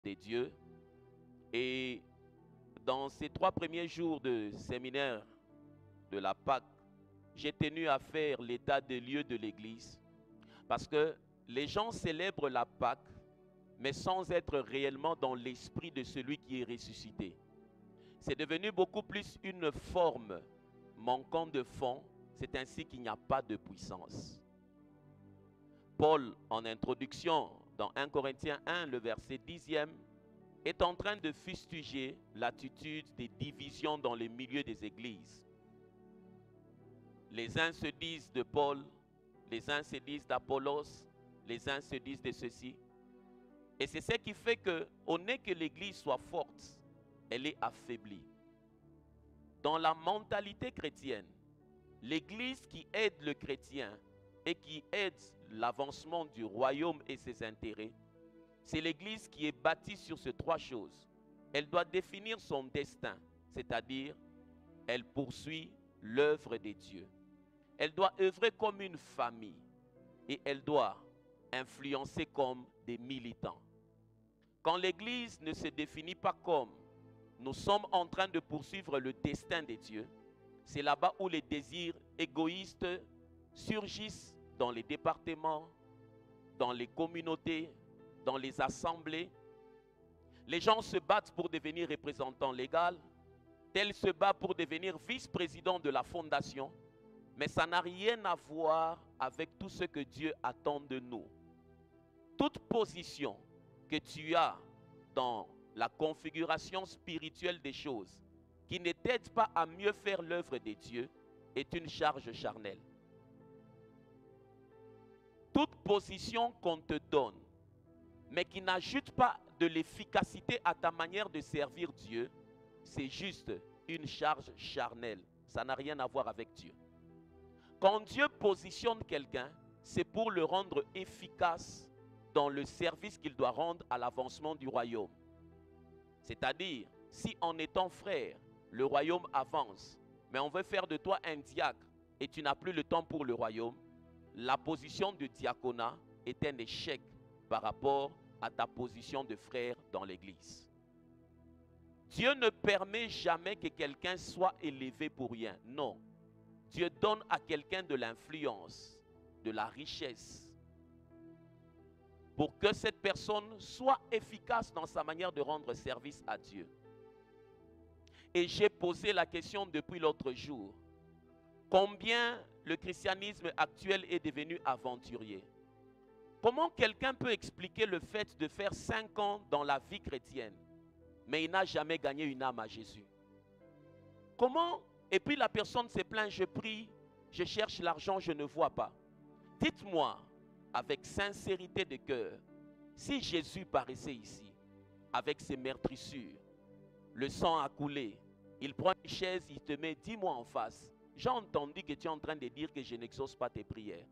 des dieux. Et dans ces 3 premiers jours de séminaire de la Pâque, j'ai tenu à faire l'état des lieux de l'Église. Parce que les gens célèbrent la Pâque, mais sans être réellement dans l'esprit de celui qui est ressuscité. C'est devenu beaucoup plus une forme manquant de fond. C'est ainsi qu'il n'y a pas de puissance. Paul, en introduction, dans 1 Corinthiens 1, le verset 10e, est en train de fustiger l'attitude des divisions dans les milieux des églises. Les uns se disent de Paul, les uns se disent d'Apollos, les uns se disent de ceci. Et c'est ce qui fait qu'au lieu que l'église soit forte, elle est affaiblie. Dans la mentalité chrétienne, l'église qui aide le chrétien et qui aide l'avancement du royaume et ses intérêts, c'est l'église qui est bâtie sur ces 3 choses. Elle doit définir son destin, c'est-à-dire elle poursuit l'œuvre des dieux. Elle doit œuvrer comme une famille et elle doit influencer comme des militants. Quand l'église ne se définit pas comme nous sommes en train de poursuivre le destin des dieux, c'est là-bas où les désirs égoïstes surgissent dans les départements, dans les communautés, dans les assemblées. Les gens se battent pour devenir représentants légaux, tel se bat pour devenir vice-président de la fondation, mais ça n'a rien à voir avec tout ce que Dieu attend de nous. Toute position que tu as dans la configuration spirituelle des choses qui ne t'aide pas à mieux faire l'œuvre de Dieu est une charge charnelle. Toute position qu'on te donne, mais qui n'ajoute pas de l'efficacité à ta manière de servir Dieu, c'est juste une charge charnelle. Ça n'a rien à voir avec Dieu. Quand Dieu positionne quelqu'un, c'est pour le rendre efficace dans le service qu'il doit rendre à l'avancement du royaume. C'est-à-dire, si en étant frère, le royaume avance, mais on veut faire de toi un diacre et tu n'as plus le temps pour le royaume, la position de diaconat est un échec par rapport à ta position de frère dans l'église. Dieu ne permet jamais que quelqu'un soit élevé pour rien. Non. Dieu donne à quelqu'un de l'influence, de la richesse, pour que cette personne soit efficace dans sa manière de rendre service à Dieu. Et j'ai posé la question depuis l'autre jour. Combien le christianisme actuel est devenu aventurier? Comment quelqu'un peut expliquer le fait de faire 5 ans dans la vie chrétienne, mais il n'a jamais gagné une âme à Jésus? Comment? Et puis la personne se plaint, je prie, je cherche l'argent, je ne vois pas. Dites-moi, avec sincérité de cœur, si Jésus paraissait ici, avec ses meurtrissures, le sang a coulé, il prend une chaise, il te met, dis-moi en face, j'ai entendu que tu es en train de dire que je n'exauce pas tes prières.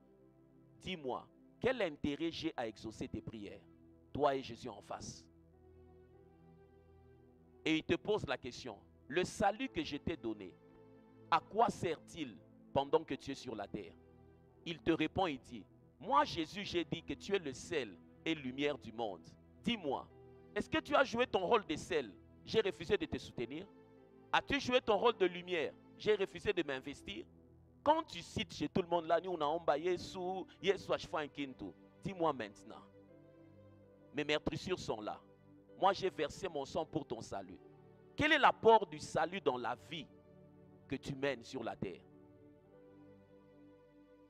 Dis-moi, quel intérêt j'ai à exaucer tes prières, toi et Jésus en face? Et il te pose la question, le salut que je t'ai donné, à quoi sert-il pendant que tu es sur la terre? Il te répond et dit, moi Jésus, j'ai dit que tu es le sel et lumière du monde. Dis-moi, est-ce que tu as joué ton rôle de sel? J'ai refusé de te soutenir. As-tu joué ton rôle de lumière? J'ai refusé de m'investir. Quand tu cites chez tout le monde là, nous on a embaillé sous Yesu Ashfa Kintu. Dis-moi maintenant, mes meurtrissures sont là. Moi j'ai versé mon sang pour ton salut. Quel est l'apport du salut dans la vie que tu mènes sur la terre?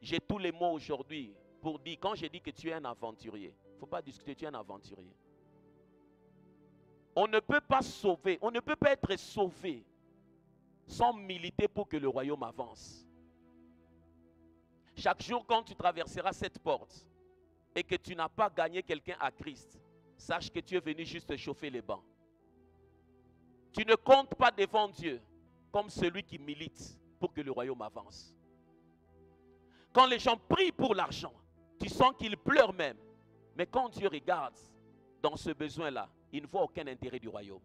J'ai tous les mots aujourd'hui pour dire, quand j'ai dit que tu es un aventurier, il ne faut pas discuter, tu es un aventurier. On ne peut pas sauver, on ne peut pas être sauvé sans militer pour que le royaume avance. Chaque jour quand tu traverseras cette porte et que tu n'as pas gagné quelqu'un à Christ, sache que tu es venu juste chauffer les bancs. Tu ne comptes pas devant Dieu comme celui qui milite pour que le royaume avance. Quand les gens prient pour l'argent, tu sens qu'ils pleurent même. Mais quand Dieu regarde dans ce besoin-là, il ne voit aucun intérêt du royaume.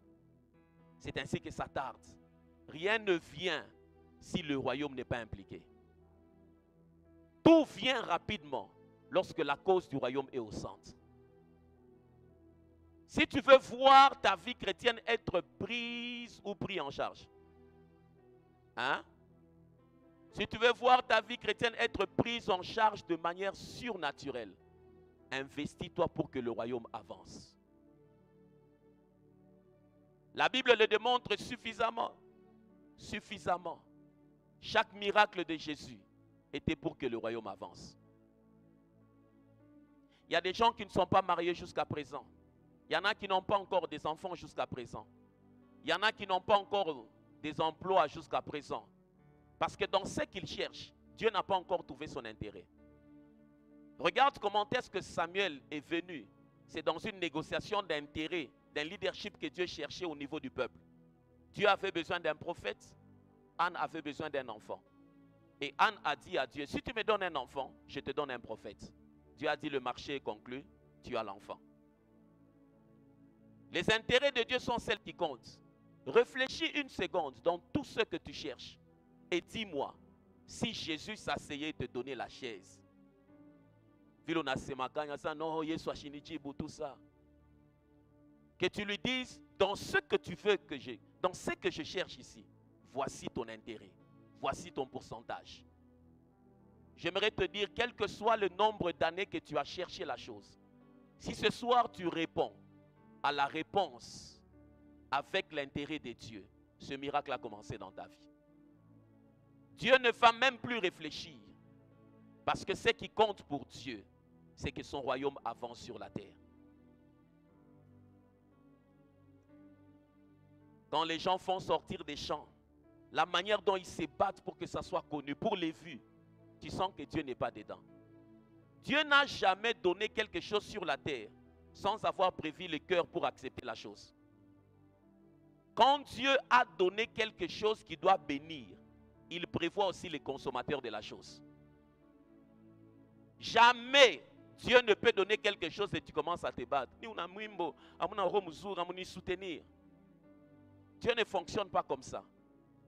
C'est ainsi que ça tarde. Rien ne vient si le royaume n'est pas impliqué. Tout vient rapidement lorsque la cause du royaume est au centre. Si tu veux voir ta vie chrétienne être prise ou prise en charge, hein? Si tu veux voir ta vie chrétienne être prise en charge de manière surnaturelle, investis-toi pour que le royaume avance. La Bible le démontre suffisamment. Suffisamment. Chaque miracle de Jésus était pour que le royaume avance. Il y a des gens qui ne sont pas mariés jusqu'à présent. Il y en a qui n'ont pas encore des enfants jusqu'à présent. Il y en a qui n'ont pas encore des emplois jusqu'à présent. Parce que dans ce qu'ils cherchent, Dieu n'a pas encore trouvé son intérêt. Regarde comment est-ce que Samuel est venu. C'est dans une négociation d'intérêt, d'un leadership que Dieu cherchait au niveau du peuple. Dieu avait besoin d'un prophète, Anne avait besoin d'un enfant. Et Anne a dit à Dieu, si tu me donnes un enfant, je te donne un prophète. Dieu a dit, le marché est conclu, tu as l'enfant. Les intérêts de Dieu sont celles qui comptent. Réfléchis une seconde dans tout ce que tu cherches. Et dis-moi, si Jésus s'asseyait te donner la chaise. Que tu lui dises, dans ce que tu veux que j'ai, dans ce que je cherche ici, voici ton intérêt, voici ton pourcentage. J'aimerais te dire, quel que soit le nombre d'années que tu as cherché la chose, si ce soir tu réponds à la réponse avec l'intérêt de Dieu, ce miracle a commencé dans ta vie. Dieu ne va même plus réfléchir, parce que ce qui compte pour Dieu, c'est que son royaume avance sur la terre. Quand les gens font sortir des chants, la manière dont ils se battent pour que ça soit connu, pour les vues, tu sens que Dieu n'est pas dedans. Dieu n'a jamais donné quelque chose sur la terre sans avoir prévu le cœur pour accepter la chose. Quand Dieu a donné quelque chose qui doit bénir, il prévoit aussi les consommateurs de la chose. Jamais Dieu ne peut donner quelque chose et tu commences à te battre. Dieu ne fonctionne pas comme ça.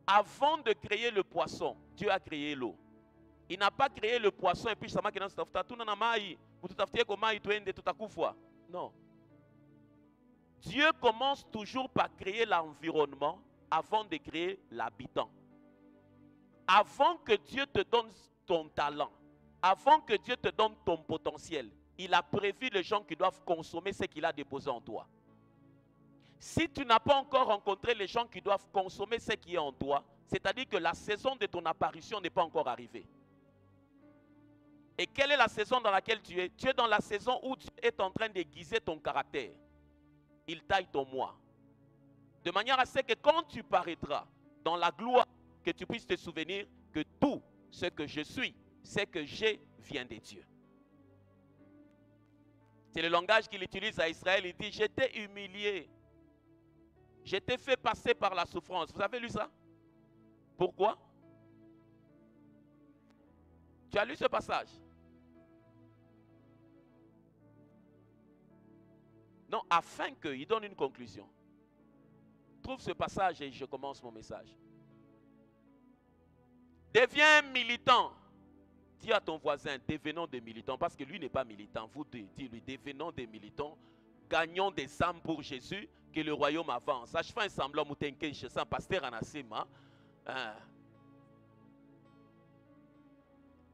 Avant de créer le poisson, Dieu a créé l'eau. Il n'a pas créé le poisson et puis ça m'a dit non. Dieu commence toujours par créer l'environnement avant de créer l'habitant. Avant que Dieu te donne ton talent, avant que Dieu te donne ton potentiel, il a prévu les gens qui doivent consommer ce qu'il a déposé en toi. Si tu n'as pas encore rencontré les gens qui doivent consommer ce qui est en toi, c'est-à-dire que la saison de ton apparition n'est pas encore arrivée. Et quelle est la saison dans laquelle tu es? Tu es dans la saison où Dieu est en train d'aiguiser ton caractère. Il taille ton moi. De manière à ce que quand tu paraîtras dans la gloire, que tu puisses te souvenir que tout ce que je suis, ce que j'ai, vient de Dieu. C'est le langage qu'il utilise à Israël. Il dit, je t'ai humilié. Je t'ai fait passer par la souffrance. Vous avez lu ça? Pourquoi? Tu as lu ce passage? Non, afin qu'il donne une conclusion. Trouve ce passage et je commence mon message. Deviens militant. Dis à ton voisin, devenons des militants, parce que lui n'est pas militant. Vous dis-lui, devenons des militants, gagnons des âmes pour Jésus, que le royaume avance. Je fais un semblant, je suis un pasteur en Asema.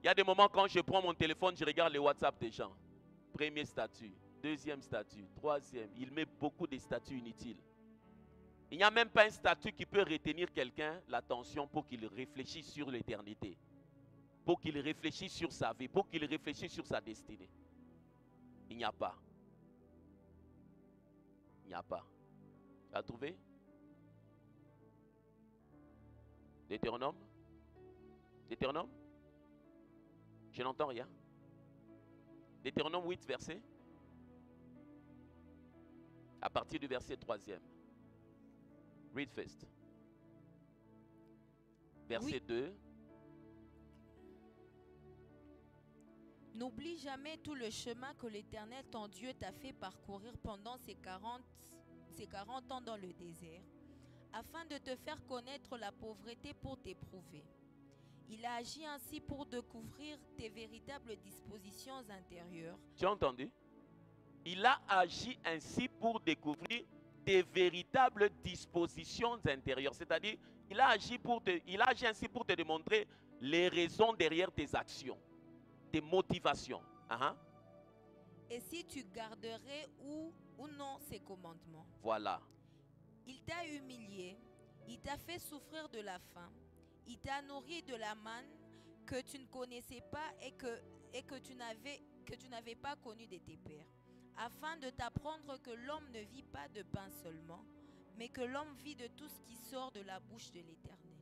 Il y a des moments quand je prends mon téléphone, je regarde les WhatsApp des gens. Premier statut, deuxième statut, troisième. Il met beaucoup de statuts inutiles. Il n'y a même pas un statut qui peut retenir quelqu'un l'attention pour qu'il réfléchisse sur l'éternité. Pour qu'il réfléchisse sur sa vie, pour qu'il réfléchisse sur sa destinée. Il n'y a pas. Il n'y a pas. Tu as trouvé? Deutéronome? Deutéronome? Je n'entends rien. Deutéronome 8, verset. À partir du verset 3e. Read first. Verset 2. N'oublie jamais tout le chemin que l'Éternel, ton Dieu, t'a fait parcourir pendant ces 40 ans dans le désert, afin de te faire connaître la pauvreté pour t'éprouver. Il a agi ainsi pour découvrir tes véritables dispositions intérieures. Tu as entendu? Il a agi ainsi pour découvrir tes véritables dispositions intérieures. C'est-à-dire, il a agi ainsi pour te démontrer les raisons derrière tes actions, tes motivations. Et si tu garderais ou non ses commandements. Voilà. Il t'a humilié, il t'a fait souffrir de la faim, il t'a nourri de la manne que tu ne connaissais pas et que tu n'avais pas connu de tes pères, afin de t'apprendre que l'homme ne vit pas de pain seulement, mais que l'homme vit de tout ce qui sort de la bouche de l'Éternel.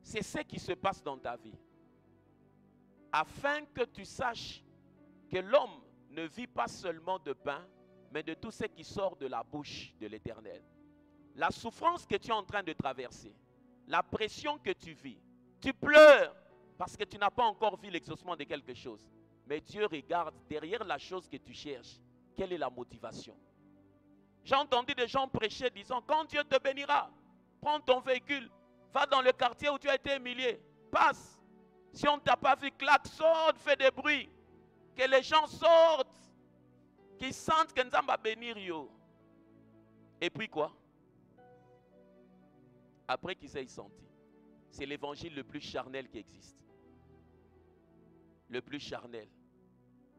C'est ce qui se passe dans ta vie. Afin que tu saches que l'homme ne vit pas seulement de pain, mais de tout ce qui sort de la bouche de l'Éternel. La souffrance que tu es en train de traverser, la pression que tu vis, tu pleures parce que tu n'as pas encore vu l'exaucement de quelque chose. Mais Dieu regarde derrière la chose que tu cherches. Quelle est la motivation? J'ai entendu des gens prêcher disant, quand Dieu te bénira, prends ton véhicule, va dans le quartier où tu as été humilié, passe. Si on ne t'a pas vu, claque, saute, fais des bruits. Que les gens sortent, qu'ils sentent que nous allons bénir yo. Et puis quoi? Après qu'ils aient senti, c'est l'évangile le plus charnel qui existe. Le plus charnel.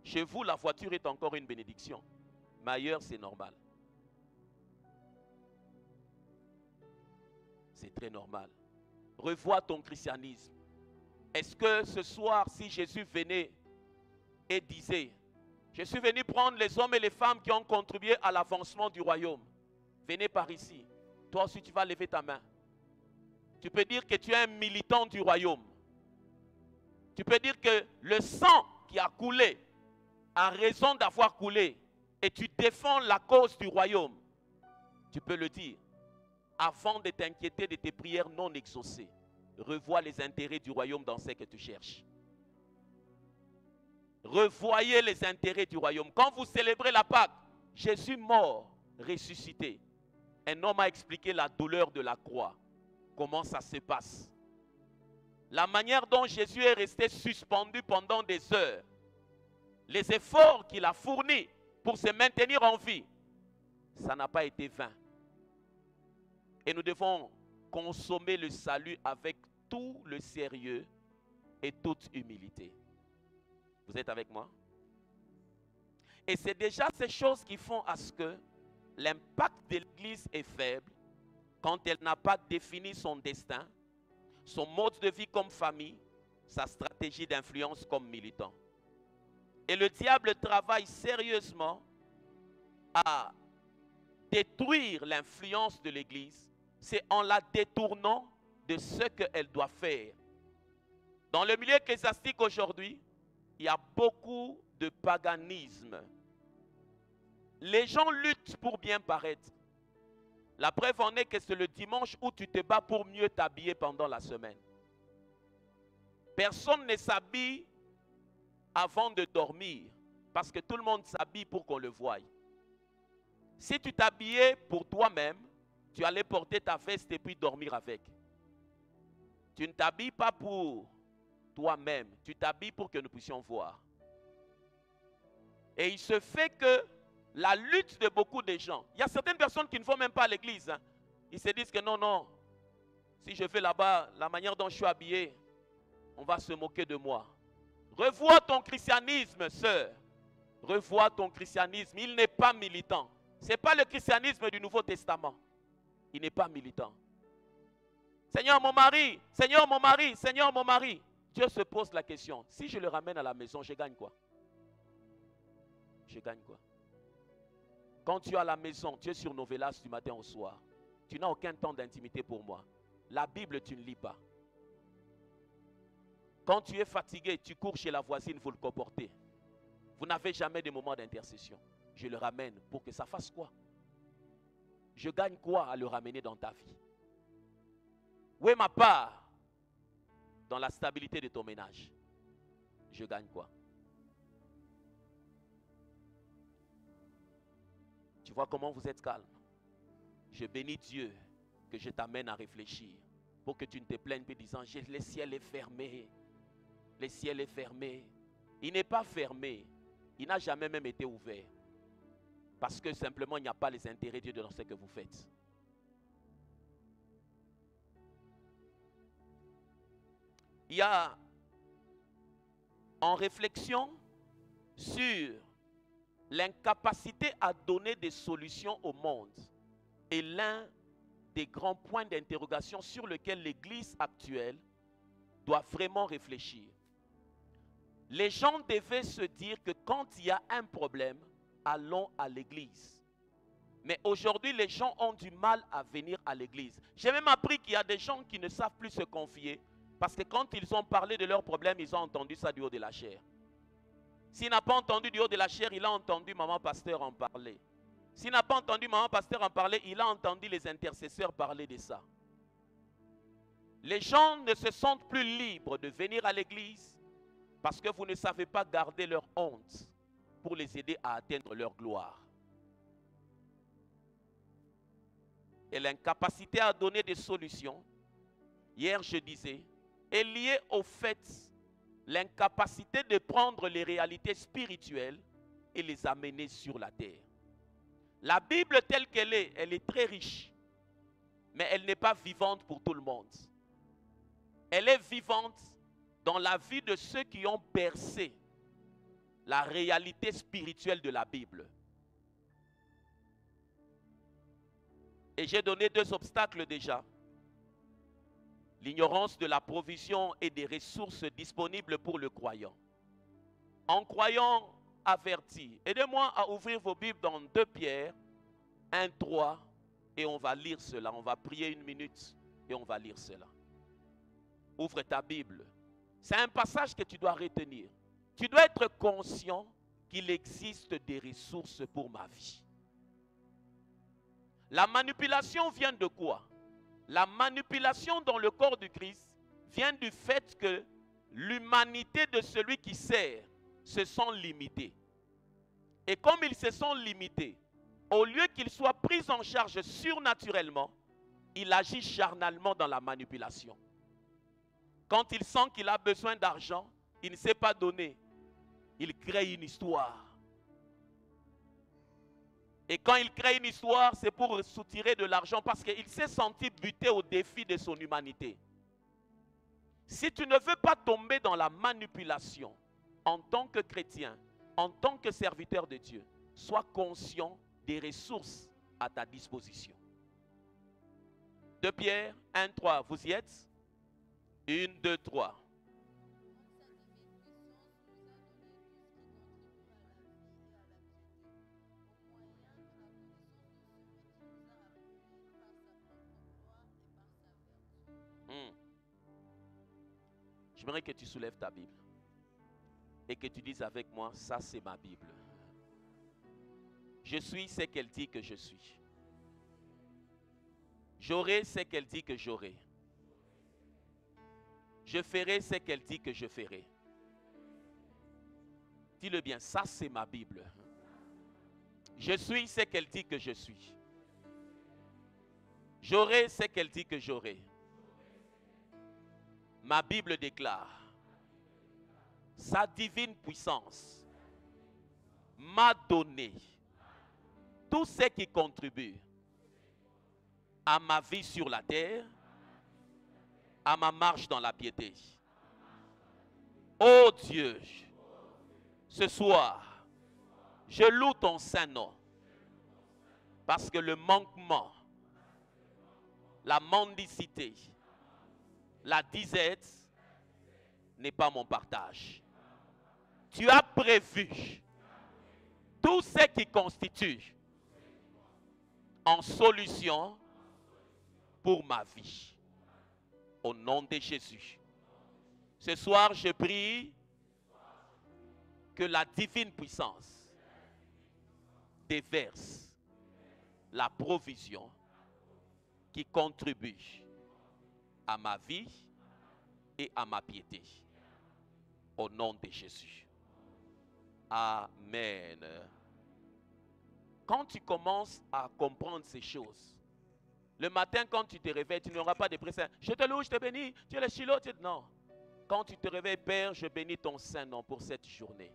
Chez vous, la voiture est encore une bénédiction. Mais ailleurs, c'est normal. C'est très normal. Revois ton christianisme. Est-ce que ce soir, si Jésus venait et disait, je suis venu prendre les hommes et les femmes qui ont contribué à l'avancement du royaume. Venez par ici. Toi aussi, tu vas lever ta main. Tu peux dire que tu es un militant du royaume. Tu peux dire que le sang qui a coulé a raison d'avoir coulé et tu défends la cause du royaume. Tu peux le dire. Avant de t'inquiéter de tes prières non exaucées, revois les intérêts du royaume dans ce que tu cherches. Revoyez les intérêts du royaume. Quand vous célébrez la Pâque, Jésus mort, ressuscité. Un homme a expliqué la douleur de la croix. Comment ça se passe? La manière dont Jésus est resté suspendu pendant des heures. Les efforts qu'il a fournis pour se maintenir en vie. Ça n'a pas été vain. Et nous devons consommer le salut avec tout le sérieux et toute humilité. Vous êtes avec moi? Et c'est déjà ces choses qui font à ce que l'impact de l'Église est faible quand elle n'a pas défini son destin, son mode de vie comme famille, sa stratégie d'influence comme militant. Et le diable travaille sérieusement à détruire l'influence de l'Église. C'est en la détournant de ce qu'elle doit faire. Dans le milieu ecclésiastique aujourd'hui, il y a beaucoup de paganisme. Les gens luttent pour bien paraître. La preuve en est que c'est le dimanche où tu te bats pour mieux t'habiller pendant la semaine. Personne ne s'habille avant de dormir parce que tout le monde s'habille pour qu'on le voie. Si tu t'habillais pour toi-même, tu allais porter ta veste et puis dormir avec. Tu ne t'habilles pas pour toi-même, tu t'habilles pour que nous puissions voir. Et il se fait que la lutte de beaucoup de gens, il y a certaines personnes qui ne vont même pas à l'église. Ils se disent que non, si je vais là-bas, la manière dont je suis habillé, on va se moquer de moi. Revois ton christianisme, sœur. Revois ton christianisme. Il n'est pas militant. Ce n'est pas le christianisme du Nouveau Testament. Il n'est pas militant. Seigneur, mon mari, Seigneur, mon mari, Seigneur, mon mari. Dieu se pose la question. Si je le ramène à la maison, je gagne quoi? Je gagne quoi? Quand tu es à la maison, tu es sur Novelas du matin au soir. Tu n'as aucun temps d'intimité pour moi. La Bible, tu ne lis pas. Quand tu es fatigué, tu cours chez la voisine, vous le comportez. Vous n'avez jamais de moment d'intercession. Je le ramène pour que ça fasse quoi? Je gagne quoi à le ramener dans ta vie? Où est ma part dans la stabilité de ton ménage? Je gagne quoi? Tu vois comment vous êtes calme? Je bénis Dieu que je t'amène à réfléchir pour que tu ne te plaignes pas disant le ciel est fermé. Le ciel est fermé. Il n'est pas fermé. Il n'a jamais même été ouvert. Parce que simplement, il n'y a pas les intérêts de Dieu dans ce que vous faites. Il y a, en réflexion sur l'incapacité à donner des solutions au monde, est l'un des grands points d'interrogation sur lequel l'Église actuelle doit vraiment réfléchir. Les gens devaient se dire que quand il y a un problème, allons à l'église. Mais aujourd'hui, les gens ont du mal à venir à l'église. J'ai même appris qu'il y a des gens qui ne savent plus se confier parce que quand ils ont parlé de leurs problèmes, ils ont entendu ça du haut de la chair. S'il n'a pas entendu du haut de la chair, il a entendu maman pasteur en parler. S'il n'a pas entendu maman pasteur en parler, il a entendu les intercesseurs parler de ça. Les gens ne se sentent plus libres de venir à l'église parce que vous ne savez pas garder leur honte pour les aider à atteindre leur gloire. Et l'incapacité à donner des solutions, hier je disais, est liée au fait, l'incapacité de prendre les réalités spirituelles et les amener sur la terre. La Bible telle qu'elle est, elle est très riche, mais elle n'est pas vivante pour tout le monde. Elle est vivante dans la vie de ceux qui ont percé la réalité spirituelle de la Bible. Et j'ai donné 2 obstacles déjà. L'ignorance de la provision et des ressources disponibles pour le croyant. En croyant averti, aidez-moi à ouvrir vos Bibles dans 2 Pierre 1, 3 et on va lire cela. On va prier 1 minute et on va lire cela. Ouvre ta Bible. C'est un passage que tu dois retenir. Tu dois être conscient qu'il existe des ressources pour ma vie. La manipulation vient de quoi? La manipulation dans le corps du Christ vient du fait que l'humanité de celui qui sert se sent limitée. Et comme ils se sont limités, au lieu qu'ils soient pris en charge surnaturellement, il agit charnalement dans la manipulation. Quand il sent qu'il a besoin d'argent, il ne sait pas donner. Il crée une histoire. Et quand il crée une histoire, c'est pour soutirer de l'argent parce qu'il s'est senti buté au défi de son humanité. Si tu ne veux pas tomber dans la manipulation en tant que chrétien, en tant que serviteur de Dieu, sois conscient des ressources à ta disposition. 2 Pierre 1, 3, vous y êtes? 1, 2, 3. J'aimerais que tu soulèves ta Bible et que tu dises avec moi, ça c'est ma Bible. Je suis ce qu'elle dit que je suis. J'aurai ce qu'elle dit que j'aurai. Je ferai ce qu'elle dit que je ferai. Dis-le bien, ça c'est ma Bible. Je suis ce qu'elle dit que je suis. J'aurai ce qu'elle dit que j'aurai. Ma Bible déclare, sa divine puissance m'a donné tout ce qui contribue à ma vie sur la terre, à ma marche dans la piété. Oh Dieu, ce soir, je loue ton saint nom parce que le manquement, la mendicité, la disette n'est pas mon partage. Tu as prévu tout ce qui constitue en solution pour ma vie. Au nom de Jésus. Ce soir, je prie que la divine puissance déverse la provision qui contribue à ma vie et à ma piété. Au nom de Jésus. Amen. Quand tu commences à comprendre ces choses, le matin quand tu te réveilles, tu n'auras pas de pression. Je te loue, je te bénis, tu es le Shiloh. Non. Quand tu te réveilles, Père, je bénis ton saint nom pour cette journée.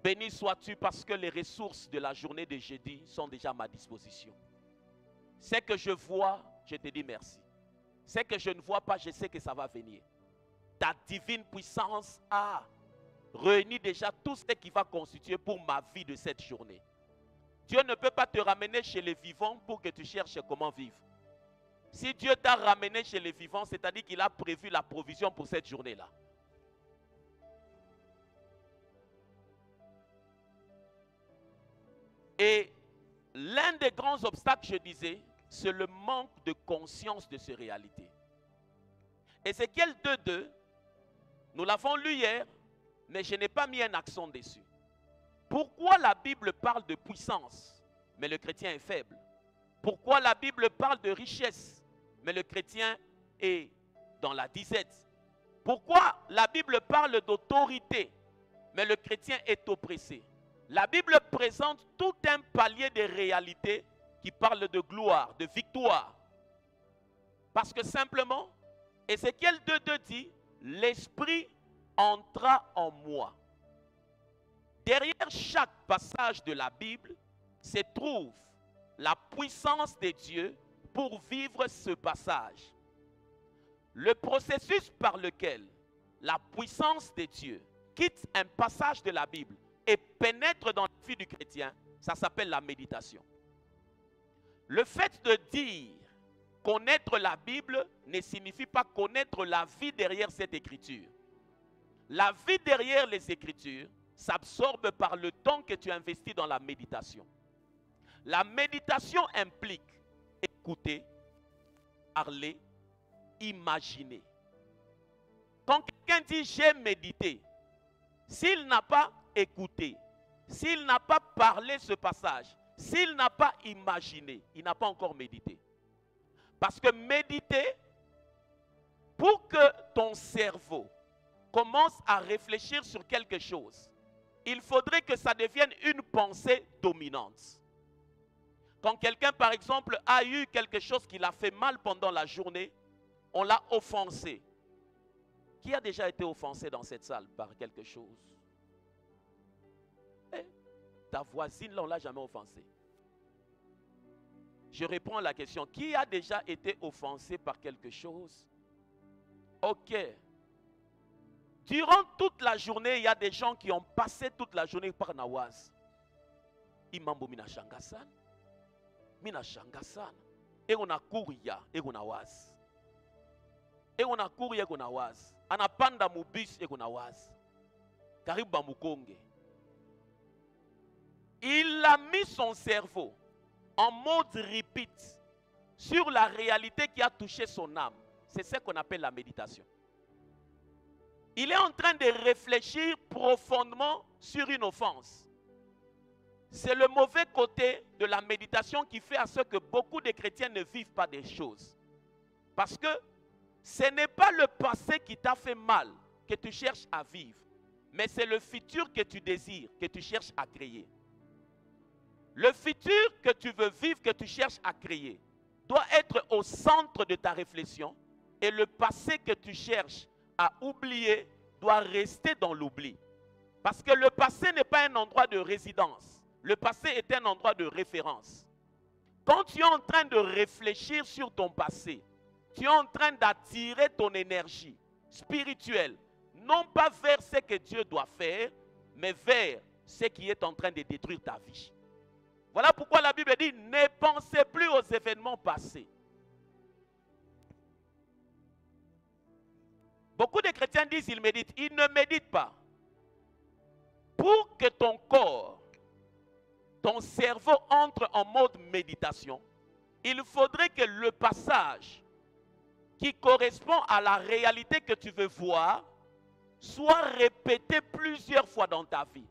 Béni sois-tu parce que les ressources de la journée de jeudi sont déjà à ma disposition. Ce que je vois, je te dis merci. Ce que je ne vois pas, je sais que ça va venir. Ta divine puissance a réuni déjà tout ce qui va constituer pour ma vie de cette journée. Dieu ne peut pas te ramener chez les vivants pour que tu cherches comment vivre. Si Dieu t'a ramené chez les vivants, c'est-à-dire qu'il a prévu la provision pour cette journée-là. Et l'un des grands obstacles, je disais, c'est le manque de conscience de ces réalités. Ézéchiel 2:2, nous l'avons lu hier, mais je n'ai pas mis un accent dessus. Pourquoi la Bible parle de puissance, mais le chrétien est faible? Pourquoi la Bible parle de richesse, mais le chrétien est dans la disette? Pourquoi la Bible parle d'autorité, mais le chrétien est oppressé? La Bible présente tout un palier de réalités qui parlent de gloire, de victoire. Parce que simplement, Ézéchiel 2:2 dit, l'Esprit entra en moi. Derrière chaque passage de la Bible se trouve la puissance de Dieu pour vivre ce passage. Le processus par lequel la puissance de Dieu quitte un passage de la Bible et pénètre dans la vie du chrétien, ça s'appelle la méditation. Le fait de dire connaître la Bible ne signifie pas connaître la vie derrière cette écriture. La vie derrière les Écritures s'absorbe par le temps que tu investis dans la méditation. La méditation implique écouter, parler, imaginer. Quand quelqu'un dit j'ai médité, s'il n'a pas écouté, s'il n'a pas parlé ce passage, s'il n'a pas imaginé, il n'a pas encore médité. Parce que méditer, pour que ton cerveau commence à réfléchir sur quelque chose, il faudrait que ça devienne une pensée dominante. Quand quelqu'un, par exemple, a eu quelque chose qui l'a fait mal pendant la journée, on l'a offensé. Qui a déjà été offensé dans cette salle par quelque chose? Ta voisine, là, on ne l'a jamais offensée. Je réponds à la question. Qui a déjà été offensé par quelque chose? Ok. Durant toute la journée, il y a des gens qui ont passé toute la journée par Nawaz. Imambo mina shangasan. Mina shangasan. Et on a couria et on a Nawaz. Et on a couria et on a Nawaz. Anapanda mubis et on a Nawaz. Kariba mukonge. Il a mis son cerveau en mode repeat sur la réalité qui a touché son âme. C'est ce qu'on appelle la méditation. Il est en train de réfléchir profondément sur une offense. C'est le mauvais côté de la méditation qui fait à ce que beaucoup de chrétiens ne vivent pas des choses. Parce que ce n'est pas le passé qui t'a fait mal que tu cherches à vivre, mais c'est le futur que tu désires, que tu cherches à créer. Le futur que tu veux vivre, que tu cherches à créer, doit être au centre de ta réflexion, et le passé que tu cherches à oublier doit rester dans l'oubli. Parce que le passé n'est pas un endroit de résidence. Le passé est un endroit de référence. Quand tu es en train de réfléchir sur ton passé, tu es en train d'attirer ton énergie spirituelle, non pas vers ce que Dieu doit faire, mais vers ce qui est en train de détruire ta vie. Voilà pourquoi la Bible dit, ne pensez plus aux événements passés. Beaucoup de chrétiens disent qu'ils méditent. Ils ne méditent pas. Pour que ton corps, ton cerveau entre en mode méditation, il faudrait que le passage qui correspond à la réalité que tu veux voir soit répété plusieurs fois dans ta vie.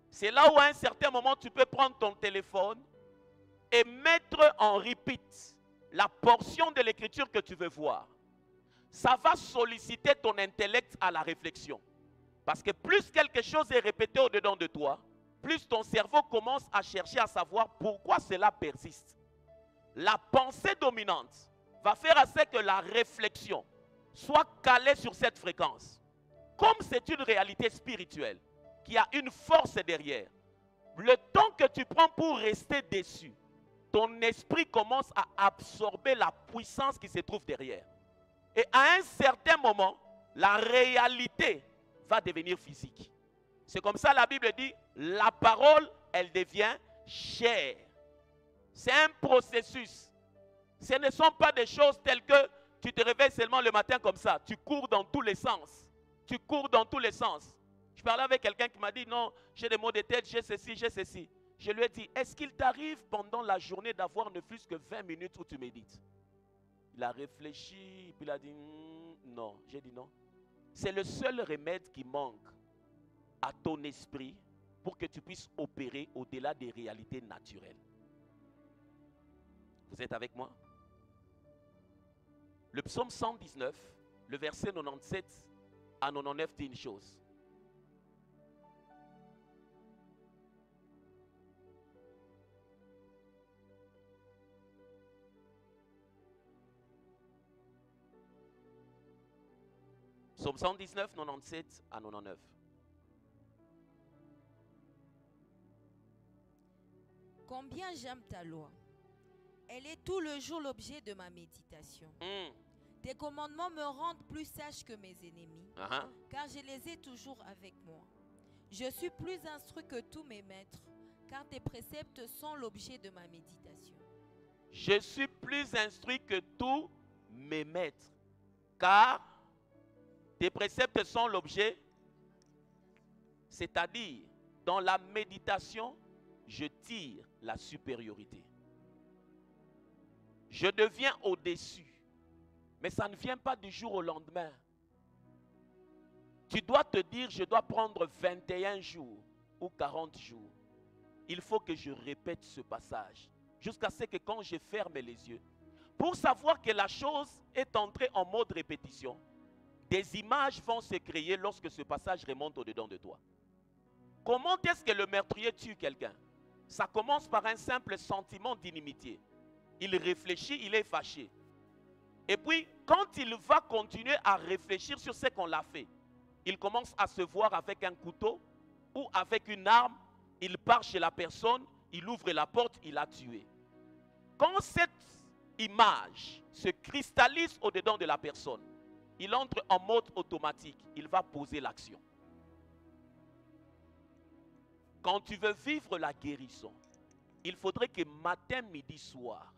C'est là où à un certain moment, tu peux prendre ton téléphone et mettre en repeat la portion de l'écriture que tu veux voir. Ça va solliciter ton intellect à la réflexion. Parce que plus quelque chose est répété au-dedans de toi, plus ton cerveau commence à chercher à savoir pourquoi cela persiste. La pensée dominante va faire à ce que la réflexion soit calée sur cette fréquence. Comme c'est une réalité spirituelle, qu'il y a une force derrière, le temps que tu prends pour rester dessus, ton esprit commence à absorber la puissance qui se trouve derrière. Et à un certain moment, la réalité va devenir physique. C'est comme ça la Bible dit, la parole, elle devient chair. C'est un processus. Ce ne sont pas des choses telles que tu te réveilles seulement le matin comme ça. Tu cours dans tous les sens. Tu cours dans tous les sens. Je parlais avec quelqu'un qui m'a dit, non, j'ai des maux de tête, j'ai ceci, j'ai ceci. Je lui ai dit, est-ce qu'il t'arrive pendant la journée d'avoir ne plus que 20 minutes où tu médites? Il a réfléchi, puis il a dit, non. J'ai dit non. C'est le seul remède qui manque à ton esprit pour que tu puisses opérer au-delà des réalités naturelles. Vous êtes avec moi? Le psaume 119, le verset 97 à 99 dit une chose. Psaume 119, 97 à 99. Combien j'aime ta loi. Elle est tout le jour l'objet de ma méditation. Tes commandements me rendent plus sage que mes ennemis, car je les ai toujours avec moi. Je suis plus instruit que tous mes maîtres, car tes préceptes sont l'objet de ma méditation. Je suis plus instruit que tous mes maîtres, car tes préceptes sont l'objet, c'est-à-dire, dans la méditation, je tire la supériorité. Je deviens au-dessus. Mais ça ne vient pas du jour au lendemain. Tu dois te dire, je dois prendre 21 jours ou 40 jours. Il faut que je répète ce passage jusqu'à ce que quand je ferme les yeux, pour savoir que la chose est entrée en mode répétition, des images vont se créer lorsque ce passage remonte au-dedans de toi. Comment est-ce que le meurtrier tue quelqu'un? Ça commence par un simple sentiment d'inimitié. Il réfléchit, il est fâché. Et puis, quand il va continuer à réfléchir sur ce qu'on l'a fait, il commence à se voir avec un couteau ou avec une arme. Il part chez la personne, il ouvre la porte, il a tué. Quand cette image se cristallise au-dedans de la personne, il entre en mode automatique, il va poser l'action. Quand tu veux vivre la guérison, il faudrait que matin, midi, soir,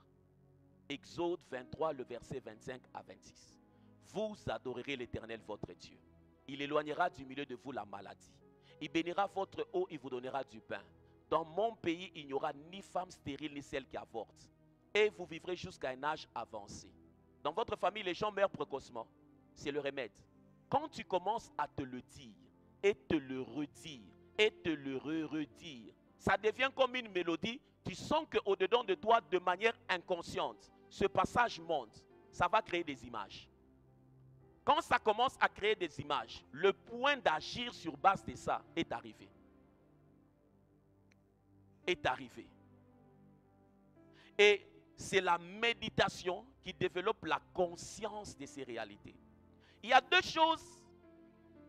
Exode 23, le verset 25 à 26. Vous adorerez l'Éternel votre Dieu. Il éloignera du milieu de vous la maladie. Il bénira votre eau, il vous donnera du pain. Dans mon pays, il n'y aura ni femme stérile, ni celle qui avorte. Et vous vivrez jusqu'à un âge avancé. Dans votre famille, les gens meurent précocement. C'est le remède. Quand tu commences à te le dire, et te le redire, et te le redire, ça devient comme une mélodie. Tu sens qu'au-dedans de toi, de manière inconsciente, ce passage monte. Ça va créer des images. Quand ça commence à créer des images, le point d'agir sur base de ça est arrivé. Est arrivé. Et c'est la méditation qui développe la conscience de ces réalités. Il y a deux choses,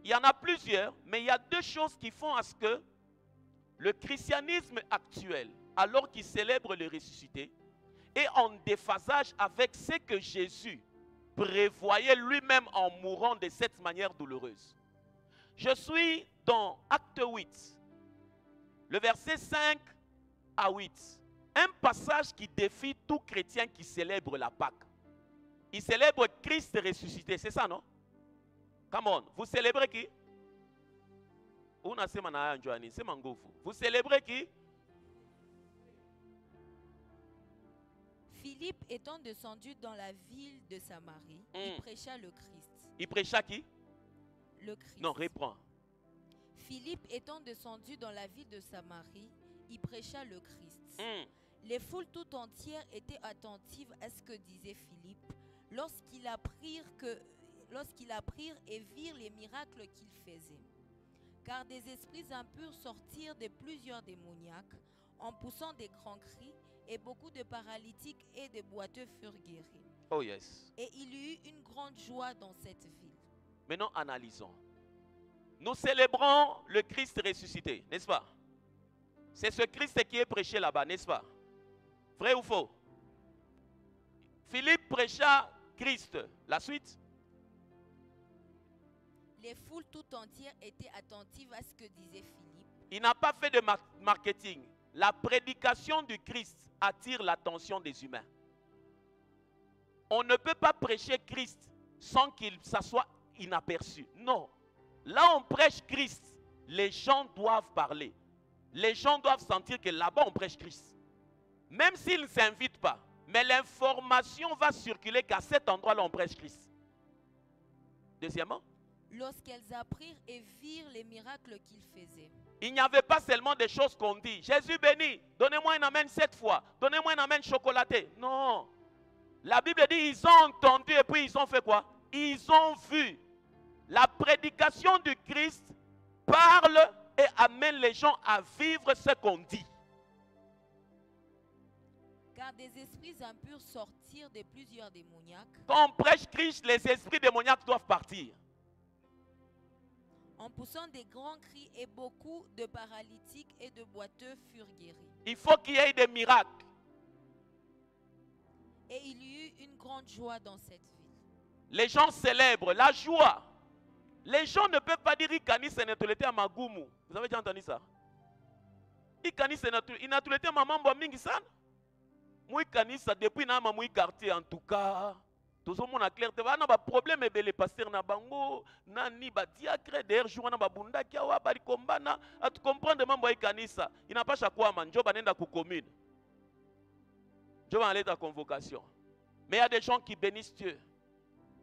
il y en a plusieurs, mais il y a deux choses qui font à ce que le christianisme actuel, alors qu'il célèbre le ressuscité, est en déphasage avec ce que Jésus prévoyait lui-même en mourant de cette manière douloureuse. Je suis dans Acte 8, le verset 5 à 8. Un passage qui défie tout chrétien qui célèbre la Pâque. Il célèbre Christ ressuscité, c'est ça, non? Come on, vous célébrez qui? Vous célébrez qui? Philippe étant descendu dans la ville de Samarie, il prêcha le Christ. Il prêcha qui? Le Christ. Non, reprends. Philippe étant descendu dans la ville de Samarie, il prêcha le Christ. Les foules tout entières étaient attentives à ce que disait Philippe lorsqu'ils apprirent et virent les miracles qu'il faisait. Car des esprits impurs sortirent de plusieurs démoniaques en poussant des grands cris, et beaucoup de paralytiques et de boiteux furent guéris. Oh yes. Et il y eut une grande joie dans cette ville. Maintenant, analysons. Nous célébrons le Christ ressuscité, n'est-ce pas? C'est ce Christ qui est prêché là-bas, n'est-ce pas? Vrai ou faux? Philippe prêcha Christ. La suite? Les foules tout entières étaient attentives à ce que disait Philippe. Il n'a pas fait de marketing. La prédication du Christ attire l'attention des humains. On ne peut pas prêcher Christ sans qu'il soit inaperçu. Non. Là, on prêche Christ. Les gens doivent parler. Les gens doivent sentir que là-bas, on prêche Christ. Même s'ils ne s'invitent pas. Mais l'information va circuler qu'à cet endroit-là, on prêche Christ. Deuxièmement, lorsqu'elles apprirent et virent les miracles qu'il faisait. Il n'y avait pas seulement des choses qu'on dit. Jésus béni, donnez-moi un amen 7 fois. Donnez-moi un amen chocolaté. Non. La Bible dit, ils ont entendu et puis ils ont fait quoi? Ils ont vu. La prédication du Christ parle et amène les gens à vivre ce qu'on dit. Car des esprits impurs sortirent de plusieurs démoniaques. Quand on prêche Christ, les esprits démoniaques doivent partir. En poussant des grands cris, et beaucoup de paralytiques et de boiteux furent guéris. Il faut qu'il y ait des miracles. Et il y eut une grande joie dans cette ville. Les gens célèbrent la joie. Les gens ne peuvent pas dire Ikani senatulete à Magumu. Vous avez déjà entendu ça? Ikani senatulete à Mamambo mingi sana. Moi Ikani ça depuis na mamui quartier en tout cas. Tout le monde a clair. Il y a un problème avec les pasteurs na bango, nani ba diacre d'ailleurs jour na ba bunda kia wa ba kombana. À tu comprendre mambo Ikani ça. Il n'a pas chaque fois manjo banenda ku commune. Je vais aller dans la convocation. Mais il y a des gens qui bénissent Dieu.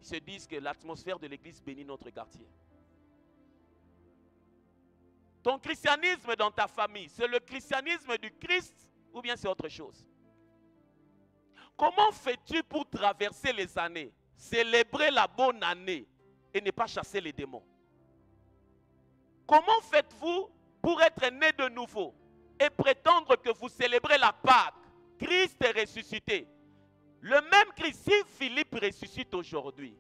Ils se disent que l'atmosphère de l'église bénit notre quartier. Ton christianisme dans ta famille, c'est le christianisme du Christ ou bien c'est autre chose? Comment fais-tu pour traverser les années, célébrer la bonne année et ne pas chasser les démons? Comment faites-vous pour être né de nouveau et prétendre que vous célébrez la Pâque? Christ est ressuscité. Le même Christ, si Philippe ressuscite aujourd'hui,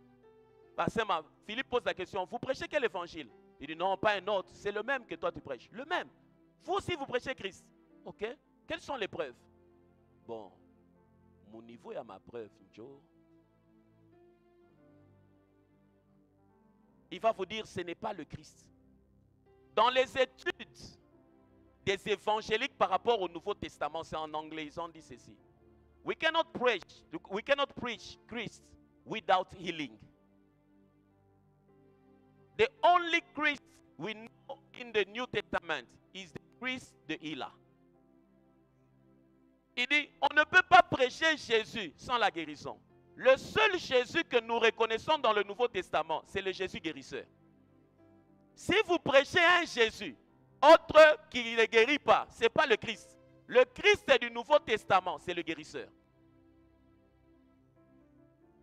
Philippe pose la question, vous prêchez quel évangile? Il dit non, pas un autre, c'est le même que toi tu prêches. Le même. Vous aussi vous prêchez Christ. Ok? Quelles sont les preuves? Bon, mon niveau est à ma preuve, Joe. Il va vous dire, ce n'est pas le Christ. Dans les études des évangéliques par rapport au Nouveau Testament, c'est en anglais, ils ont dit ceci. We cannot preach Christ without healing. The only Christ we know in the New Testament is the Christ the healer. Il dit, on ne peut pas prêcher Jésus sans la guérison. Le seul Jésus que nous reconnaissons dans le Nouveau Testament, c'est le Jésus guérisseur. Si vous prêchez un Jésus autre qui ne guérit pas, ce n'est pas le Christ. Le Christ du Nouveau Testament, c'est le guérisseur.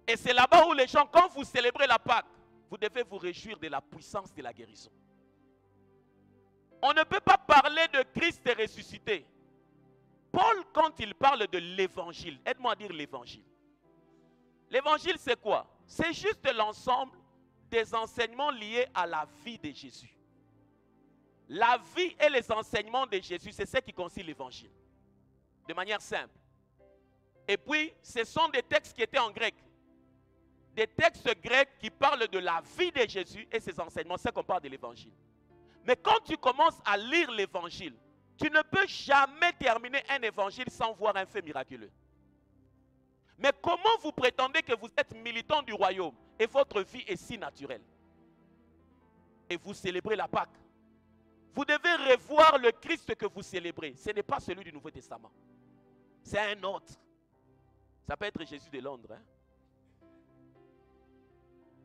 Et c'est là-bas où les gens, quand vous célébrez la Pâque, vous devez vous réjouir de la puissance de la guérison. On ne peut pas parler de Christ ressuscité. Paul, quand il parle de l'évangile, aide-moi à dire l'évangile. L'évangile, c'est quoi? C'est juste l'ensemble des enseignements liés à la vie de Jésus. La vie et les enseignements de Jésus, c'est ce qui constitue l'évangile. De manière simple. Et puis, ce sont des textes qui étaient en grec. Des textes grecs qui parlent de la vie de Jésus et ses enseignements. C'est qu'on parle de l'évangile. Mais quand tu commences à lire l'évangile, tu ne peux jamais terminer un évangile sans voir un fait miraculeux. Mais comment vous prétendez que vous êtes militant du royaume et votre vie est si naturelle? Et vous célébrez la Pâque. Vous devez revoir le Christ que vous célébrez. Ce n'est pas celui du Nouveau Testament. C'est un autre. Ça peut être Jésus de Londres. Hein?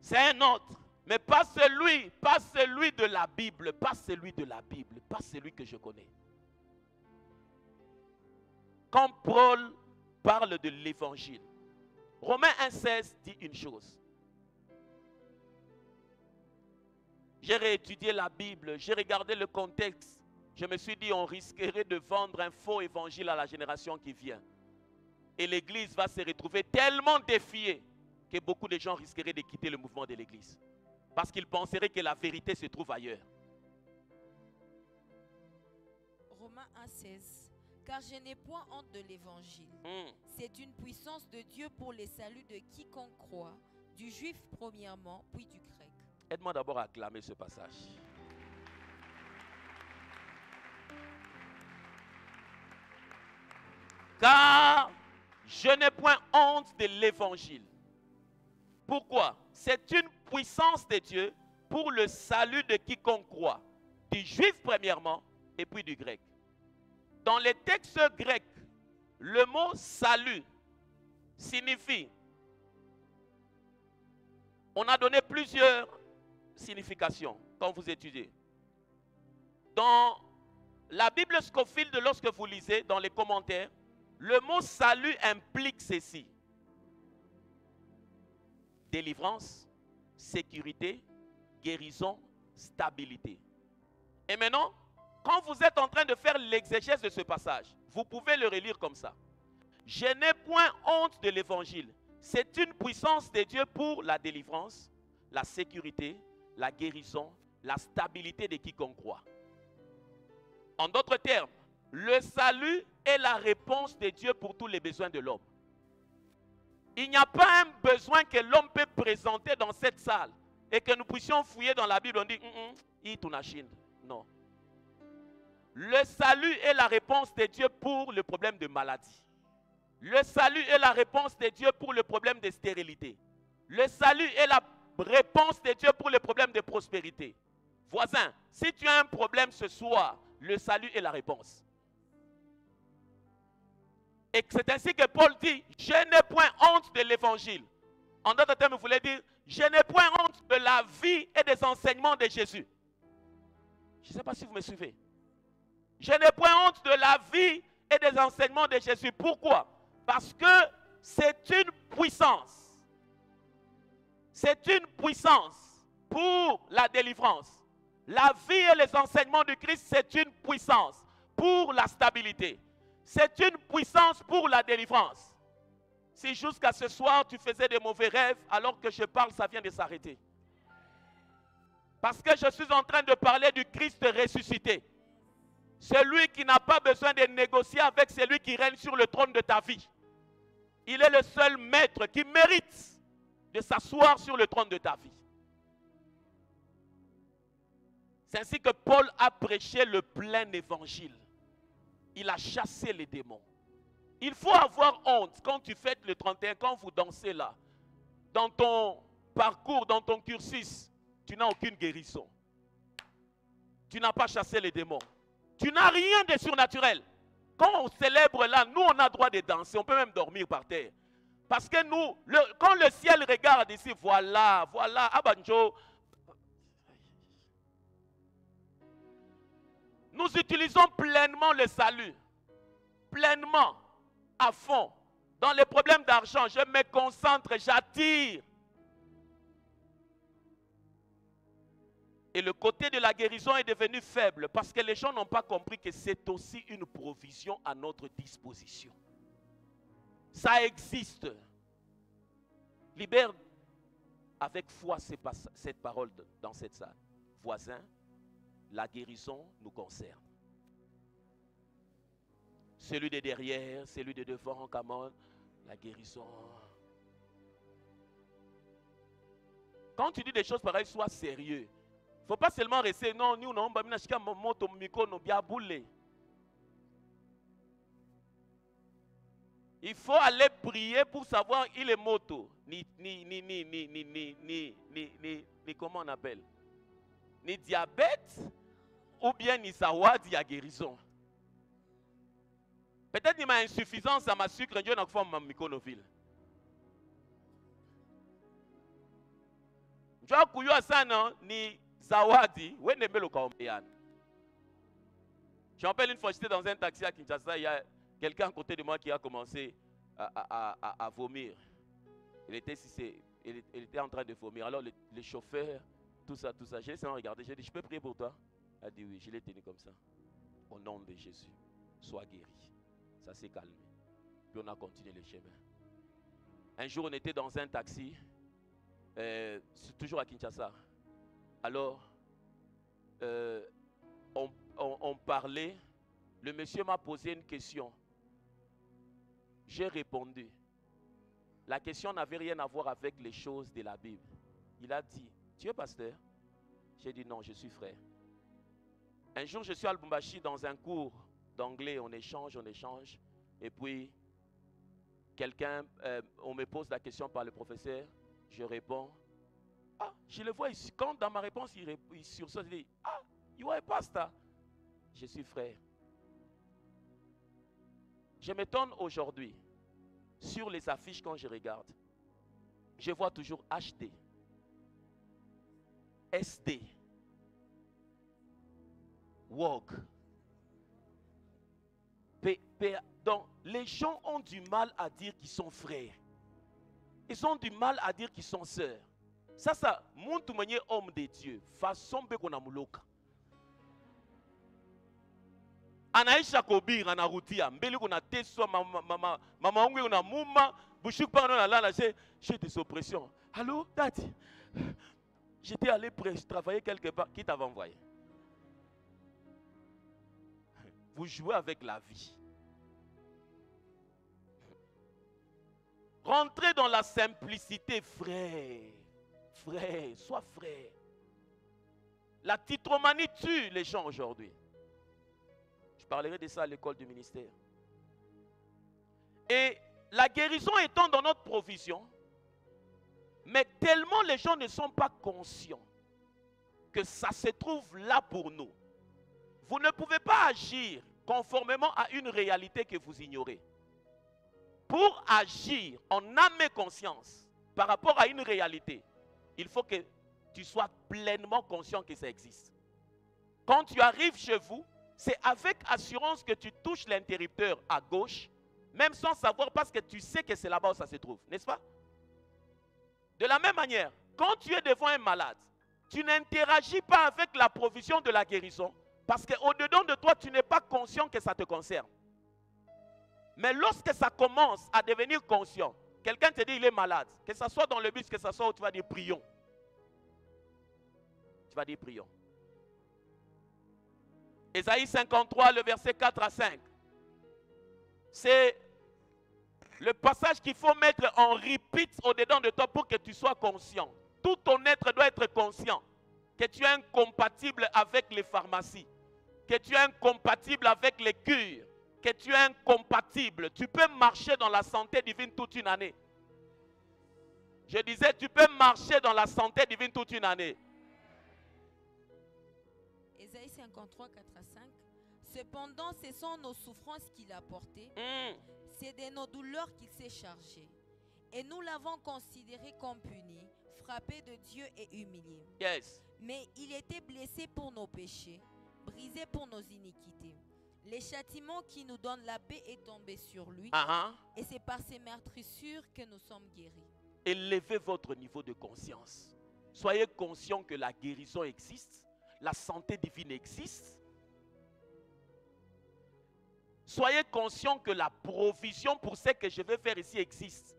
C'est un autre. Mais pas celui de la Bible. Pas celui de la Bible. Pas celui que je connais. Quand Paul parle de l'évangile, Romains 1,16 dit une chose. J'ai réétudié la Bible, j'ai regardé le contexte. Je me suis dit, on risquerait de vendre un faux évangile à la génération qui vient. Et l'église va se retrouver tellement défiée que beaucoup de gens risqueraient de quitter le mouvement de l'église. Parce qu'ils penseraient que la vérité se trouve ailleurs. Romains 1,16. Car je n'ai point honte de l'évangile. C'est une puissance de Dieu pour les saluts de quiconque croit, du juif premièrement, puis du grec. Aide-moi d'abord à acclamer ce passage. Car je n'ai point honte de l'évangile. Pourquoi? C'est une puissance de Dieu pour le salut de quiconque croit, du juif premièrement et puis du grec. Dans les textes grecs, le mot salut signifie, on a donné plusieurs significations quand vous étudiez. Dans la Bible Scofield, lorsque vous lisez dans les commentaires, le mot salut implique ceci: délivrance, sécurité, guérison, stabilité. Et maintenant, quand vous êtes en train de faire l'exégèse de ce passage, vous pouvez le relire comme ça. Je n'ai point honte de l'évangile. C'est une puissance de Dieu pour la délivrance, la sécurité, la guérison, la stabilité de quiconque croit. En d'autres termes, le salut est la réponse de Dieu pour tous les besoins de l'homme. Il n'y a pas un besoin que l'homme peut présenter dans cette salle et que nous puissions fouiller dans la Bible. On dit, non. Le salut est la réponse de Dieu pour le problème de maladie. Le salut est la réponse de Dieu pour le problème de stérilité. Le salut est la réponse de Dieu pour le problème de prospérité. Voisin, si tu as un problème ce soir, le salut est la réponse. Et c'est ainsi que Paul dit, je n'ai point honte de l'évangile. En d'autres termes, il voulait dire, je n'ai point honte de la vie et des enseignements de Jésus. Je ne sais pas si vous me suivez. Je n'ai point honte de la vie et des enseignements de Jésus. Pourquoi? Parce que c'est une puissance. C'est une puissance pour la délivrance. La vie et les enseignements du Christ, c'est une puissance pour la stabilité. C'est une puissance pour la délivrance. Si jusqu'à ce soir, tu faisais des mauvais rêves, alors que je parle, ça vient de s'arrêter. Parce que je suis en train de parler du Christ ressuscité. Celui qui n'a pas besoin de négocier avec celui qui règne sur le trône de ta vie. Il est le seul maître qui mérite de s'asseoir sur le trône de ta vie. C'est ainsi que Paul a prêché le plein évangile. Il a chassé les démons. Il faut avoir honte quand tu fêtes le 31, quand vous dansez là. Dans ton parcours, dans ton cursus, tu n'as aucune guérison. Tu n'as pas chassé les démons. Tu n'as rien de surnaturel. Quand on célèbre là, nous on a droit de danser, on peut même dormir par terre. Parce que nous, quand le ciel regarde ici, voilà, Abanjo. Nous utilisons pleinement le salut. Pleinement, à fond. Dans les problèmes d'argent, je me concentre, j'attire. Et le côté de la guérison est devenu faible parce que les gens n'ont pas compris que c'est aussi une provision à notre disposition. Ça existe. Libère avec foi cette parole dans cette salle. Voisin, la guérison nous concerne. Celui de derrière, celui de devant, Camon, la guérison. Quand tu dis des choses pareilles, sois sérieux. Il ne faut pas seulement rester, non, nous n'avons pas mis un moto, micro, nous bien boulé. Il faut aller prier pour savoir il est moto, ni comment on appelle, ni diabète, ou bien ni savoir il y a guérison. Peut-être qu'il y a insuffisance à ma sucre, je n'ai pas ma myconoville. Je vais à ça, non, ni zawadi, où est le Kaombeyan. Je me rappelle une fois, j'étais dans un taxi à Kinshasa, il y a quelqu'un à côté de moi qui a commencé à vomir. Il était en train de vomir. Alors le chauffeur, tout ça, j'ai laissé regarder. J'ai dit, je peux prier pour toi? Il a dit oui, je l'ai tenu comme ça. Au nom de Jésus, sois guéri. Ça s'est calmé. Puis on a continué le chemin. Un jour, on était dans un taxi, toujours à Kinshasa. Alors, on parlait Le monsieur m'a posé une question. J'ai répondu. La question n'avait rien à voir avec les choses de la Bible. Il a dit, tu es pasteur? J'ai dit non, je suis frère. Un jour, je suis à Lubumbashi dans un cours d'anglais, on échange. Et puis, on me pose la question par le professeur, je réponds. Ah, je le vois ici. Quand dans ma réponse, il sursaute, il dit, ah, you are a pastor. Je suis frère. Je m'étonne aujourd'hui, sur les affiches quand je regarde, je vois toujours HD, SD, WOG, donc les gens ont du mal à dire qu'ils sont frères. Ils ont du mal à dire qu'ils sont sœurs. Ça, muntu mwenye homme de Dieu, façon bekona muloka. Anaisha kobira na rutia, mbele kuna teswa mama ongwe kuna muma, bushuk pa na la j'ai des oppressions. Allô, daddy? J'étais allé travailler quelque part, qui t'avait envoyé? Vous jouez avec la vie. Rentrez dans la simplicité, frère. Frère, sois frère. La titromanie tue les gens aujourd'hui. Je parlerai de ça à l'école du ministère. Et la guérison étant dans notre provision, mais tellement les gens ne sont pas conscients que ça se trouve là pour nous. Vous ne pouvez pas agir conformément à une réalité que vous ignorez. Pour agir en âme et conscience par rapport à une réalité, il faut que tu sois pleinement conscient que ça existe. Quand tu arrives chez vous, c'est avec assurance que tu touches l'interrupteur à gauche, même sans savoir parce que tu sais que c'est là-bas où ça se trouve, n'est-ce pas? De la même manière, quand tu es devant un malade, tu n'interagis pas avec la provision de la guérison parce qu'au-dedans de toi, tu n'es pas conscient que ça te concerne. Mais lorsque ça commence à devenir conscient, quelqu'un te dit il est malade, que ce soit dans le bus, que ce soit où tu vas dire prions. Tu vas dire prions. Ésaïe 53, le verset 4 à 5. C'est le passage qu'il faut mettre en repeat au-dedans de toi pour que tu sois conscient. Tout ton être doit être conscient que tu es incompatible avec les pharmacies, que tu es incompatible avec les cures, que tu es incompatible. Tu peux marcher dans la santé divine toute une année. Je disais, tu peux marcher dans la santé divine toute une année. Ésaïe 53, 4 à 5. Cependant, ce sont nos souffrances qu'il a portées. C'est de nos douleurs qu'il s'est chargé. Et nous l'avons considéré comme puni, frappé de Dieu et humilié. Yes. Mais il était blessé pour nos péchés, brisé pour nos iniquités. Les châtiments qui nous donnent la paix est tombé sur lui. Et c'est par ses meurtrissures que nous sommes guéris. Élevez votre niveau de conscience. Soyez conscient que la guérison existe, la santé divine existe. Soyez conscient que la provision pour ce que je vais faire ici existe.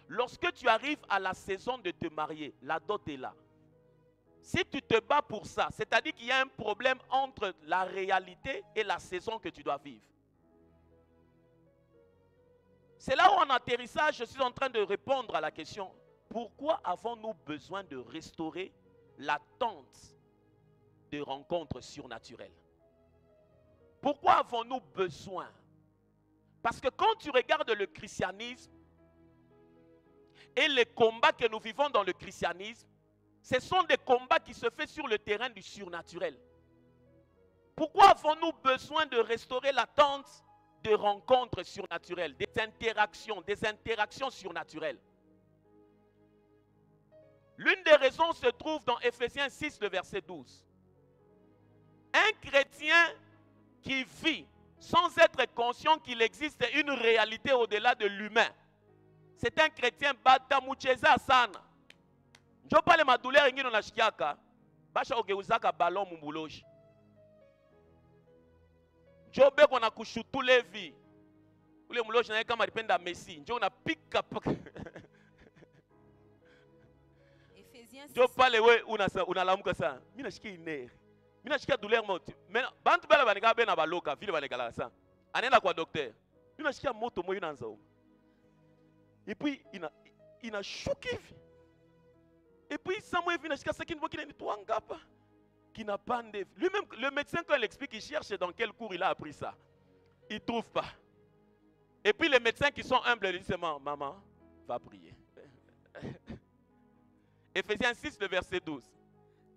Lorsque tu arrives à la saison de te marier, la dot est là. Si tu te bats pour ça, c'est-à-dire qu'il y a un problème entre la réalité et la saison que tu dois vivre. C'est là où en atterrissage, je suis en train de répondre à la question, pourquoi avons-nous besoin de restaurer l'attente de rencontres surnaturelles? Pourquoi avons-nous besoin? Parce que quand tu regardes le christianisme et les combats que nous vivons dans le christianisme, ce sont des combats qui se font sur le terrain du surnaturel. Pourquoi avons-nous besoin de restaurer l'attente de rencontres surnaturelles, des interactions surnaturelles? L'une des raisons se trouve dans Ephésiens 6, le verset 12. Un chrétien qui vit sans être conscient qu'il existe une réalité au-delà de l'humain, c'est un chrétien batamucheza sana. Je parle ma douleur ngino na shikiaka, basha ogeuzaka ballon mumbuloshi. Je beko na kushutu levi. Ule muloshi na kama dipenda Messi, njo na pick up. Je parle we unalamuka sana. Mimi nashikia iner. Mina shika douleur moto. Mais bantu bala baneka be na baloka, vile baneka ça. Anena kwa docteur. Mina shika moto moyo na nzao. Et puis il a choqué. Et puis Samuel vient jusqu'à ce qu'il voit qu'il est nettoyé qui n'a pas de... Lui-même, le médecin, quand il explique, il cherche dans quel cours il a appris ça. Il ne trouve pas. Et puis les médecins qui sont humbles, ils disent, maman, va prier. Éphésiens 6, le verset 12.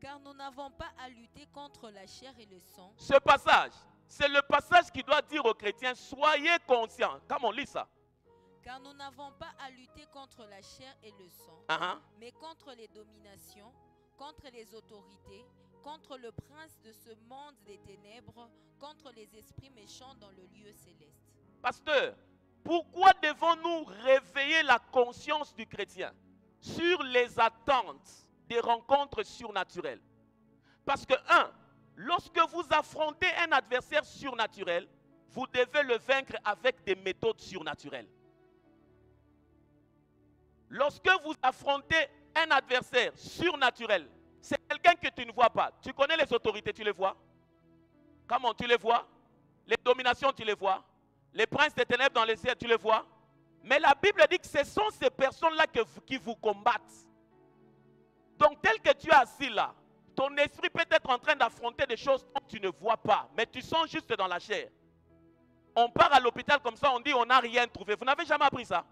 Car nous n'avons pas à lutter contre la chair et le sang. Ce passage, c'est le passage qui doit dire aux chrétiens, soyez conscients. Comment on lit ça? Car nous n'avons pas à lutter contre la chair et le sang, mais contre les dominations, contre les autorités, contre le prince de ce monde des ténèbres, contre les esprits méchants dans le lieu céleste. Pasteur, pourquoi devons-nous réveiller la conscience du chrétien sur les attentes des rencontres surnaturelles? Parce que, lorsque vous affrontez un adversaire surnaturel, vous devez le vaincre avec des méthodes surnaturelles. Lorsque vous affrontez un adversaire surnaturel, c'est quelqu'un que tu ne vois pas. Tu connais les autorités, tu les vois? Comment tu les vois? Les dominations, tu les vois? Les princes des ténèbres dans les cieux, tu les vois? Mais la Bible dit que ce sont ces personnes-là qui vous combattent. Donc, tel que tu es assis là, ton esprit peut être en train d'affronter des choses que tu ne vois pas, mais tu sens juste dans la chair. On part à l'hôpital comme ça, on dit on n'a rien trouvé. Vous n'avez jamais appris ça?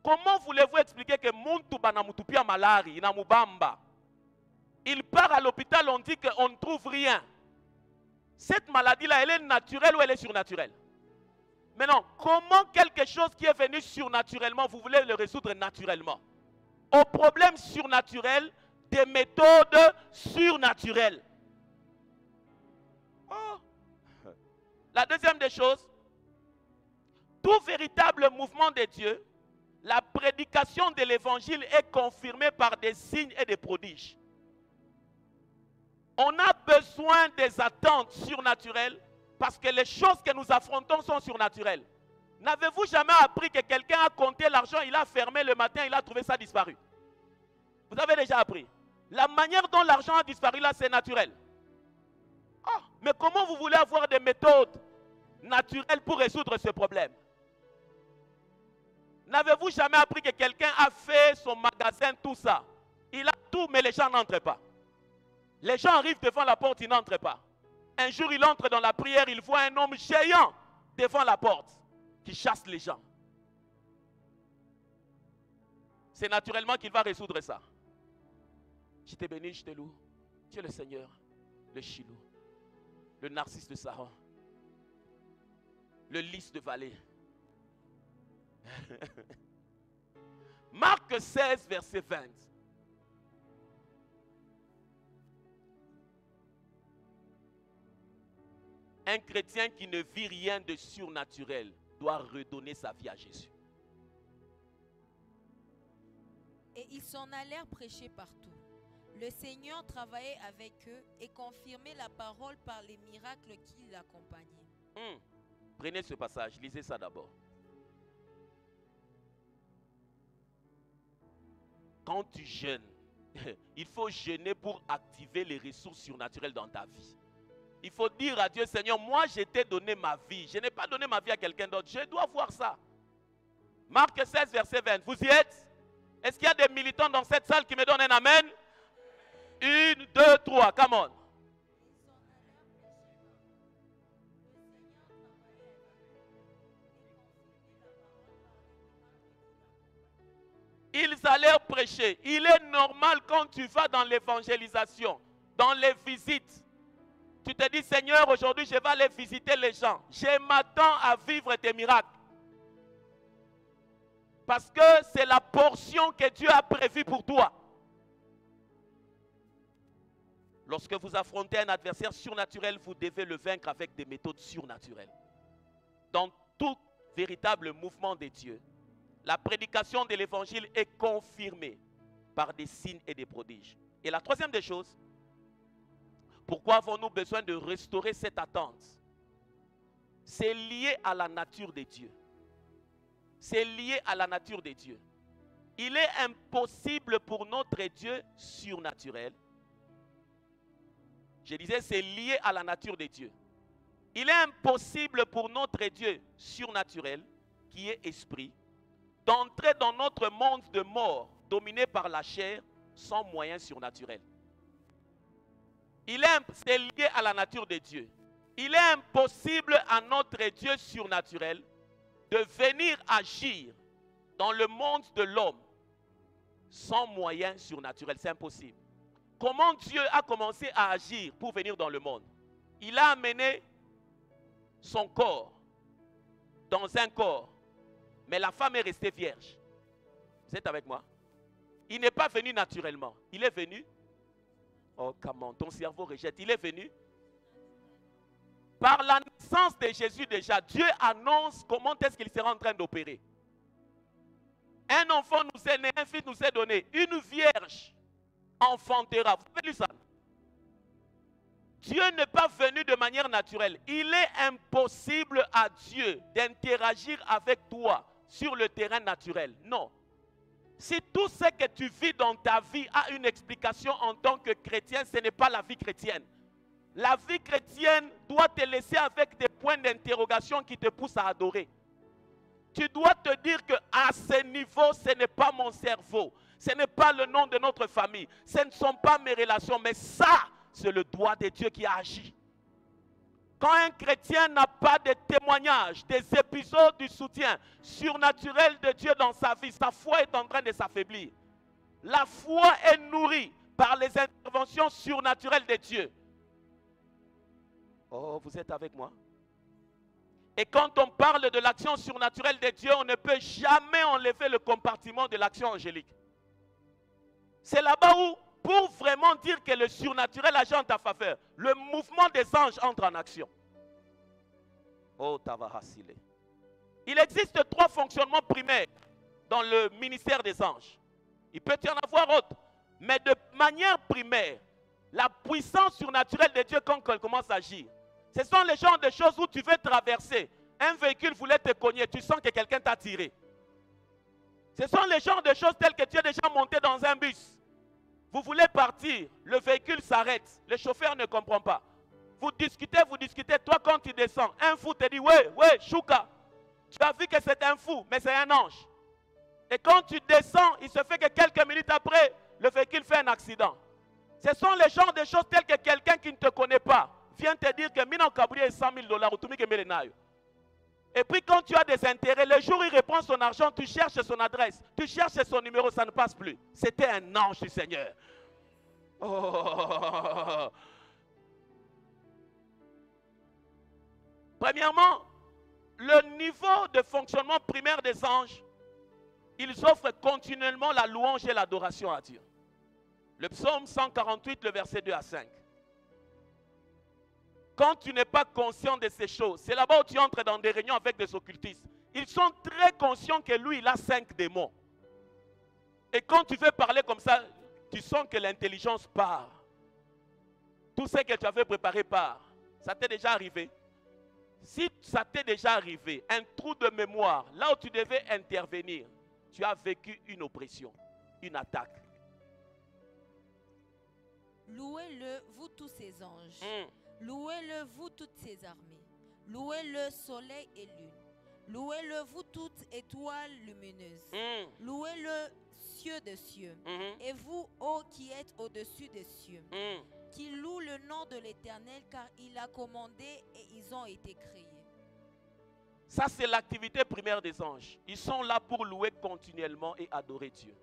Comment voulez-vous expliquer que muntu banamutupia malari na mubamba? Il part à l'hôpital, on dit qu'on ne trouve rien. Cette maladie-là, elle est naturelle ou elle est surnaturelle? Maintenant, comment quelque chose qui est venu surnaturellement, vous voulez le résoudre naturellement? Au problème surnaturel, des méthodes surnaturelles. Oh. La deuxième des choses, tout véritable mouvement de Dieu, la prédication de l'évangile est confirmée par des signes et des prodiges. On a besoin des attentes surnaturelles parce que les choses que nous affrontons sont surnaturelles. N'avez-vous jamais appris que quelqu'un a compté l'argent, il a fermé le matin, il a trouvé ça disparu? Vous avez déjà appris. La manière dont l'argent a disparu là, c'est naturel. Oh, mais comment vous voulez avoir des méthodes naturelles pour résoudre ce problème? N'avez-vous jamais appris que quelqu'un a fait son magasin, tout ça? Il a tout, mais les gens n'entrent pas. Les gens arrivent devant la porte, ils n'entrent pas. Un jour, il entre dans la prière, il voit un homme géant devant la porte qui chasse les gens. C'est naturellement qu'il va résoudre ça. Je te bénis, je te loue. Tu es le Seigneur, le Chilou, le Narcisse de Saron, le Lys de Vallée. Marc 16, verset 20. Un chrétien qui ne vit rien de surnaturel doit redonner sa vie à Jésus. Et ils s'en allèrent prêcher partout. Le Seigneur travaillait avec eux et confirmait la parole par les miracles qui l'accompagnaient. Prenez ce passage, lisez ça d'abord. Quand tu jeûnes, il faut jeûner pour activer les ressources surnaturelles dans ta vie. Il faut dire à Dieu, Seigneur, moi je t'ai donné ma vie. Je n'ai pas donné ma vie à quelqu'un d'autre. Je dois voir ça. Marc 16, verset 20. Vous y êtes? Est-ce qu'il y a des militants dans cette salle qui me donnent un amen? 1, 2, 3, come on. Ils allèrent prêcher. Il est normal quand tu vas dans l'évangélisation, dans les visites. Tu te dis, Seigneur, aujourd'hui je vais aller visiter les gens. Je m'attends à vivre tes miracles. Parce que c'est la portion que Dieu a prévue pour toi. Lorsque vous affrontez un adversaire surnaturel, vous devez le vaincre avec des méthodes surnaturelles. Dans tout véritable mouvement de Dieu, la prédication de l'évangile est confirmée par des signes et des prodiges. Et la troisième des choses, pourquoi avons-nous besoin de restaurer cette attente? C'est lié à la nature de Dieu. C'est lié à la nature de Dieu. Il est impossible pour notre Dieu surnaturel. Je disais, c'est lié à la nature de Dieu. Il est impossible pour notre Dieu surnaturel, qui est esprit, d'entrer dans notre monde de mort, dominé par la chair, sans moyens surnaturels. C'est lié à la nature de Dieu. Il est impossible à notre Dieu surnaturel de venir agir dans le monde de l'homme sans moyens surnaturels. C'est impossible. Comment Dieu a commencé à agir pour venir dans le monde? Il a amené son corps dans un corps, mais la femme est restée vierge. Vous êtes avec moi? Il n'est pas venu naturellement. Il est venu. Oh, comment ton cerveau rejette. Il est venu. Par la naissance de Jésus déjà, Dieu annonce comment est-ce qu'il sera en train d'opérer. Un enfant nous est né, un fils nous est donné. Une vierge enfantera. Vous avez lu ça? Dieu n'est pas venu de manière naturelle. Il est impossible à Dieu d'interagir avec toi sur le terrain naturel. Non. Si tout ce que tu vis dans ta vie a une explication en tant que chrétien, ce n'est pas la vie chrétienne. La vie chrétienne doit te laisser avec des points d'interrogation qui te poussent à adorer. Tu dois te dire qu'à ce niveau, ce n'est pas mon cerveau. Ce n'est pas le nom de notre famille. Ce ne sont pas mes relations. Mais ça, c'est le doigt de Dieu qui a agi. Quand un chrétien n'a pas de témoignages, des épisodes du soutien surnaturel de Dieu dans sa vie, sa foi est en train de s'affaiblir. La foi est nourrie par les interventions surnaturelles de Dieu. Oh, vous êtes avec moi? Et quand on parle de l'action surnaturelle de Dieu, on ne peut jamais enlever le compartiment de l'action angélique. C'est là-bas où, pour vraiment dire que le surnaturel agit en ta faveur, le mouvement des anges entre en action. Oh, Tavahasile. Il existe 3 fonctionnements primaires dans le ministère des anges. Il peut y en avoir autres, mais de manière primaire, la puissance surnaturelle de Dieu quand elle commence à agir, ce sont les genres de choses où tu veux traverser. Un véhicule voulait te cogner, tu sens que quelqu'un t'a tiré. Ce sont les genres de choses telles que tu es déjà monté dans un bus. Vous voulez partir, le véhicule s'arrête, le chauffeur ne comprend pas. Vous discutez, toi quand tu descends, un fou te dit, ouais, Chouka, tu as vu que c'est un fou, mais c'est un ange. Et quand tu descends, il se fait que quelques minutes après, le véhicule fait un accident. Ce sont les genres de choses telles que quelqu'un qui ne te connaît pas vient te dire que Minan Kabri est 100 000 $, ou tout le. Et puis quand tu as des intérêts, le jour où il reprend son argent, tu cherches son adresse, tu cherches son numéro, ça ne passe plus. C'était un ange du Seigneur. Oh. Premièrement, le niveau de fonctionnement primaire des anges, ils offrent continuellement la louange et l'adoration à Dieu. Le psaume 148, le verset 2 à 5. Quand tu n'es pas conscient de ces choses, c'est là-bas où tu entres dans des réunions avec des occultistes. Ils sont très conscients que lui, il a 5 démons. Et quand tu veux parler comme ça, tu sens que l'intelligence part. Tout ce que tu avais préparé part. Ça t'est déjà arrivé? Si ça t'est déjà arrivé, un trou de mémoire, là où tu devais intervenir, tu as vécu une oppression, une attaque. Louez-le, vous tous ces anges. Louez-le, vous toutes ces armées. Louez-le, soleil et lune. Louez-le, vous toutes étoiles lumineuses. Louez-le, cieux de cieux. Et vous, ô qui êtes au-dessus des cieux, qui louent le nom de l'Éternel, car il a commandé et ils ont été créés. Ça, c'est l'activité primaire des anges. Ils sont là pour louer continuellement et adorer Dieu.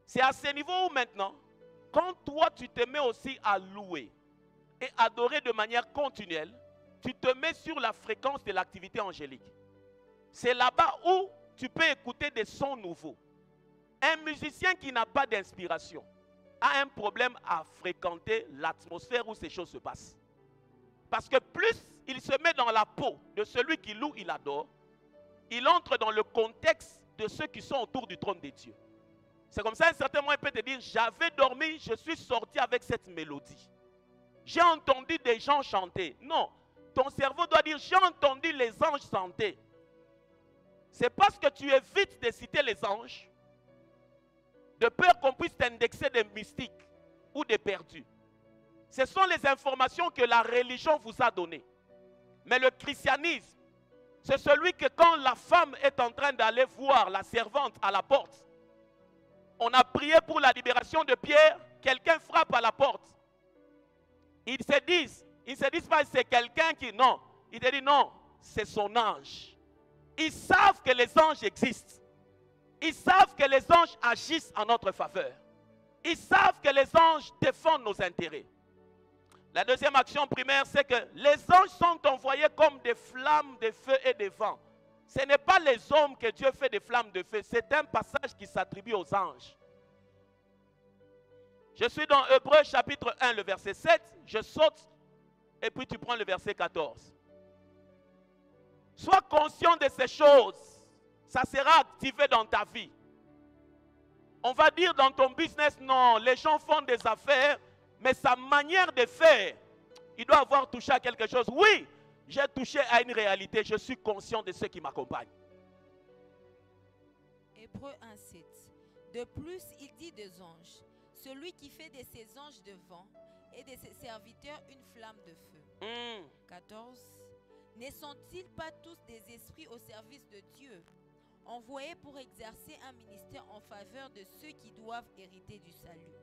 C'est à ce niveau où maintenant, quand toi, tu te mets aussi à louer et adorer de manière continuelle, tu te mets sur la fréquence de l'activité angélique. C'est là-bas où tu peux écouter des sons nouveaux. Un musicien qui n'a pas d'inspiration a un problème à fréquenter l'atmosphère où ces choses se passent. Parce que plus il se met dans la peau de celui qui loue, il adore, il entre dans le contexte de ceux qui sont autour du trône de Dieu. C'est comme ça, à un certain moment, il peut te dire, j'avais dormi, je suis sorti avec cette mélodie. J'ai entendu des gens chanter. Non, ton cerveau doit dire, j'ai entendu les anges chanter. C'est parce que tu évites de citer les anges, de peur qu'on puisse t'indexer des mystiques ou des perdus. Ce sont les informations que la religion vous a données. Mais le christianisme, c'est celui que quand la femme est en train d'aller voir la servante à la porte, on a prié pour la libération de Pierre, quelqu'un frappe à la porte. Ils se disent pas c'est quelqu'un qui... Non, ils te disent non, c'est son ange. Ils savent que les anges existent. Ils savent que les anges agissent en notre faveur. Ils savent que les anges défendent nos intérêts. La deuxième action primaire, c'est que les anges sont envoyés comme des flammes de feu et de vent. Ce n'est pas les hommes que Dieu fait des flammes de feu. C'est un passage qui s'attribue aux anges. Je suis dans Hébreux chapitre 1, le verset 7. Je saute et puis tu prends le verset 14. Sois conscient de ces choses. Ça sera activé dans ta vie. On va dire dans ton business, non, les gens font des affaires, mais sa manière de faire, il doit avoir touché à quelque chose. Oui, j'ai touché à une réalité. Je suis conscient de ceux qui m'accompagnent. Hébreux 1,7. De plus, il dit des anges. Celui qui fait de ses anges de vent et de ses serviteurs une flamme de feu. 14. Ne sont-ils pas tous des esprits au service de Dieu, envoyés pour exercer un ministère en faveur de ceux qui doivent hériter du salut?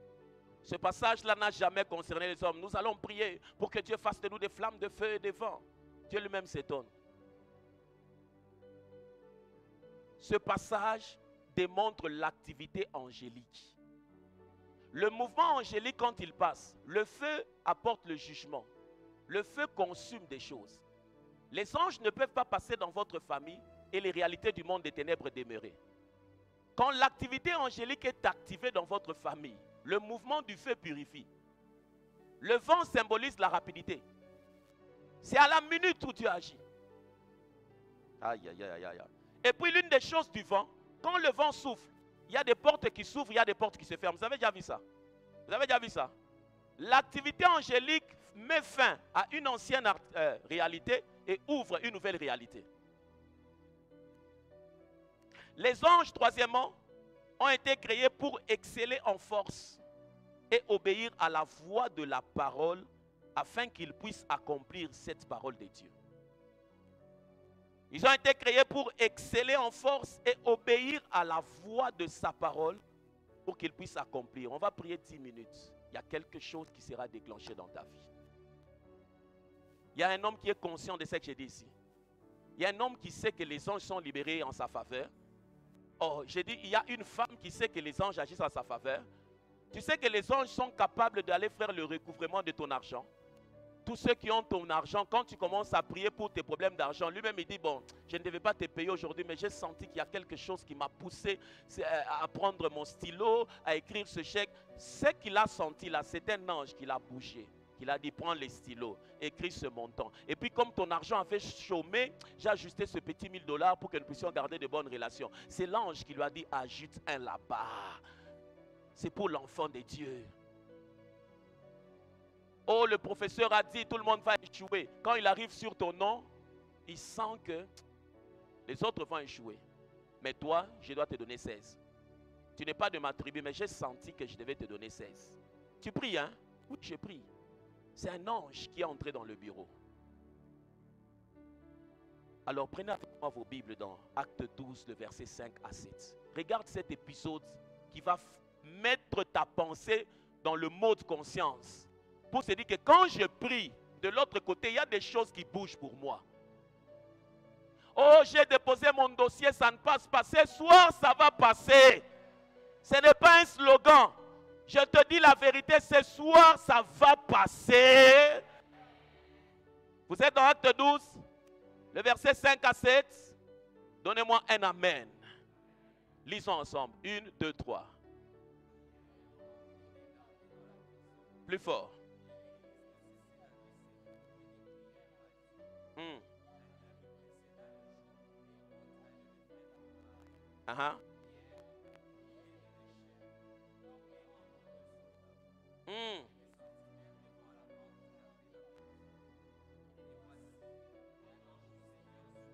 Ce passage-là n'a jamais concerné les hommes. Nous allons prier pour que Dieu fasse de nous des flammes de feu et de vent. Dieu lui-même s'étonne. Ce passage démontre l'activité angélique. Le mouvement angélique, quand il passe, le feu apporte le jugement. Le feu consume des choses. Les anges ne peuvent pas passer dans votre famille et les réalités du monde des ténèbres demeurer. Quand l'activité angélique est activée dans votre famille, le mouvement du feu purifie. Le vent symbolise la rapidité. C'est à la minute où Dieu agit. Aïe, aïe, aïe, aïe. Et puis l'une des choses du vent, quand le vent souffle, il y a des portes qui s'ouvrent, il y a des portes qui se ferment. Vous avez déjà vu ça? Vous avez déjà vu ça? L'activité angélique met fin à une ancienne réalité et ouvre une nouvelle réalité. Les anges, troisièmement, ont été créés pour exceller en force et obéir à la voix de la parole afin qu'ils puissent accomplir cette parole de Dieu. Ils ont été créés pour exceller en force et obéir à la voix de sa parole pour qu'ils puissent accomplir. On va prier 10 minutes. Il y a quelque chose qui sera déclenché dans ta vie. Il y a un homme qui est conscient de ce que j'ai dit ici. Il y a un homme qui sait que les anges sont libérés en sa faveur. Oh, j'ai dit, il y a une femme qui sait que les anges agissent en sa faveur. Tu sais que les anges sont capables d'aller faire le recouvrement de ton argent. Tous ceux qui ont ton argent, quand tu commences à prier pour tes problèmes d'argent, lui-même il dit, bon, je ne devais pas te payer aujourd'hui, mais j'ai senti qu'il y a quelque chose qui m'a poussé à prendre mon stylo, à écrire ce chèque. Ce qu'il a senti là, c'est un ange qui l'a bougé. Il a dit, prends les stylos, écris ce montant. Et puis comme ton argent avait chômé, j'ai ajusté ce petit $1000 pour que nous puissions garder de bonnes relations. C'est l'ange qui lui a dit, ajoute un là-bas. C'est pour l'enfant de Dieu. Oh, le professeur a dit, tout le monde va échouer. Quand il arrive sur ton nom, il sent que les autres vont échouer. Mais toi, je dois te donner 16. Tu n'es pas de ma tribu, mais j'ai senti que je devais te donner 16. Tu pries, hein? Oui, je prie. C'est un ange qui est entré dans le bureau. Alors prenez avec moi vos Bibles dans Acte 12, le verset 5 à 7. Regarde cet épisode qui va mettre ta pensée dans le mode conscience. Pour se dire que quand je prie, de l'autre côté, il y a des choses qui bougent pour moi. Oh, j'ai déposé mon dossier, ça ne passe pas. Ce soir, ça va passer. Ce n'est pas un slogan. Je te dis la vérité, ce soir, ça va passer. Vous êtes dans Acte 12, le verset 5 à 7. Donnez-moi un amen. Lisons ensemble. 1, 2, 3. Plus fort.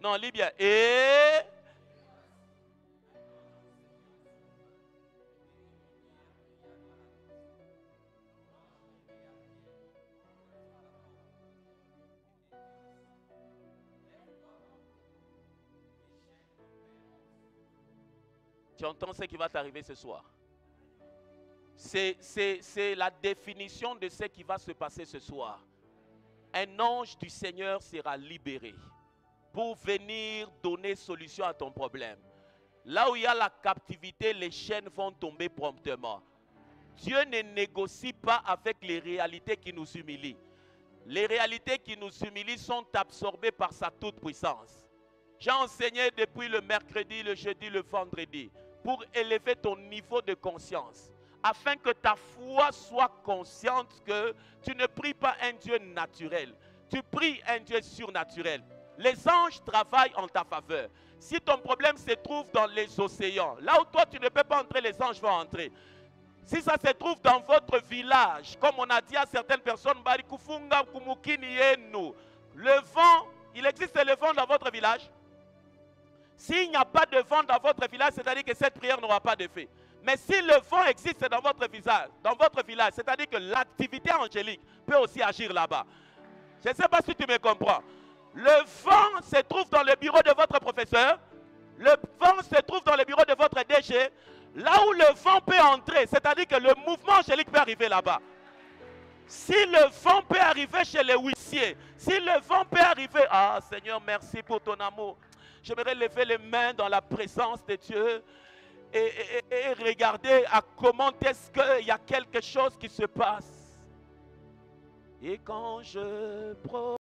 Non, lis bien. Et Tu entends ce qui va t'arriver ce soir? C'est la définition de ce qui va se passer ce soir. Un ange du Seigneur sera libéré pour venir donner solution à ton problème. Là où il y a la captivité, les chaînes vont tomber promptement. Dieu ne négocie pas avec les réalités qui nous humilient. Les réalités qui nous humilient sont absorbées par sa toute-puissance. J'ai enseigné depuis le mercredi, le jeudi, le vendredi pour élever ton niveau de conscience, afin que ta foi soit consciente que tu ne pries pas un Dieu naturel, tu pries un Dieu surnaturel. Les anges travaillent en ta faveur. Si ton problème se trouve dans les océans, là où toi tu ne peux pas entrer, les anges vont entrer. Si ça se trouve dans votre village, comme on a dit à certaines personnes, le vent, il existe le vent dans votre village? S'il n'y a pas de vent dans votre village, c'est-à-dire que cette prière n'aura pas d'effet. Mais si le vent existe dans votre village, c'est-à-dire que l'activité angélique peut aussi agir là-bas. Je ne sais pas si tu me comprends. Le vent se trouve dans le bureau de votre professeur. Le vent se trouve dans le bureau de votre DG. Là où le vent peut entrer, c'est-à-dire que le mouvement angélique peut arriver là-bas. Si le vent peut arriver chez les huissiers, si le vent peut arriver... Ah Seigneur, merci pour ton amour. J'aimerais lever les mains dans la présence de Dieu et regarder à comment est-ce qu'il y a quelque chose qui se passe. Et quand je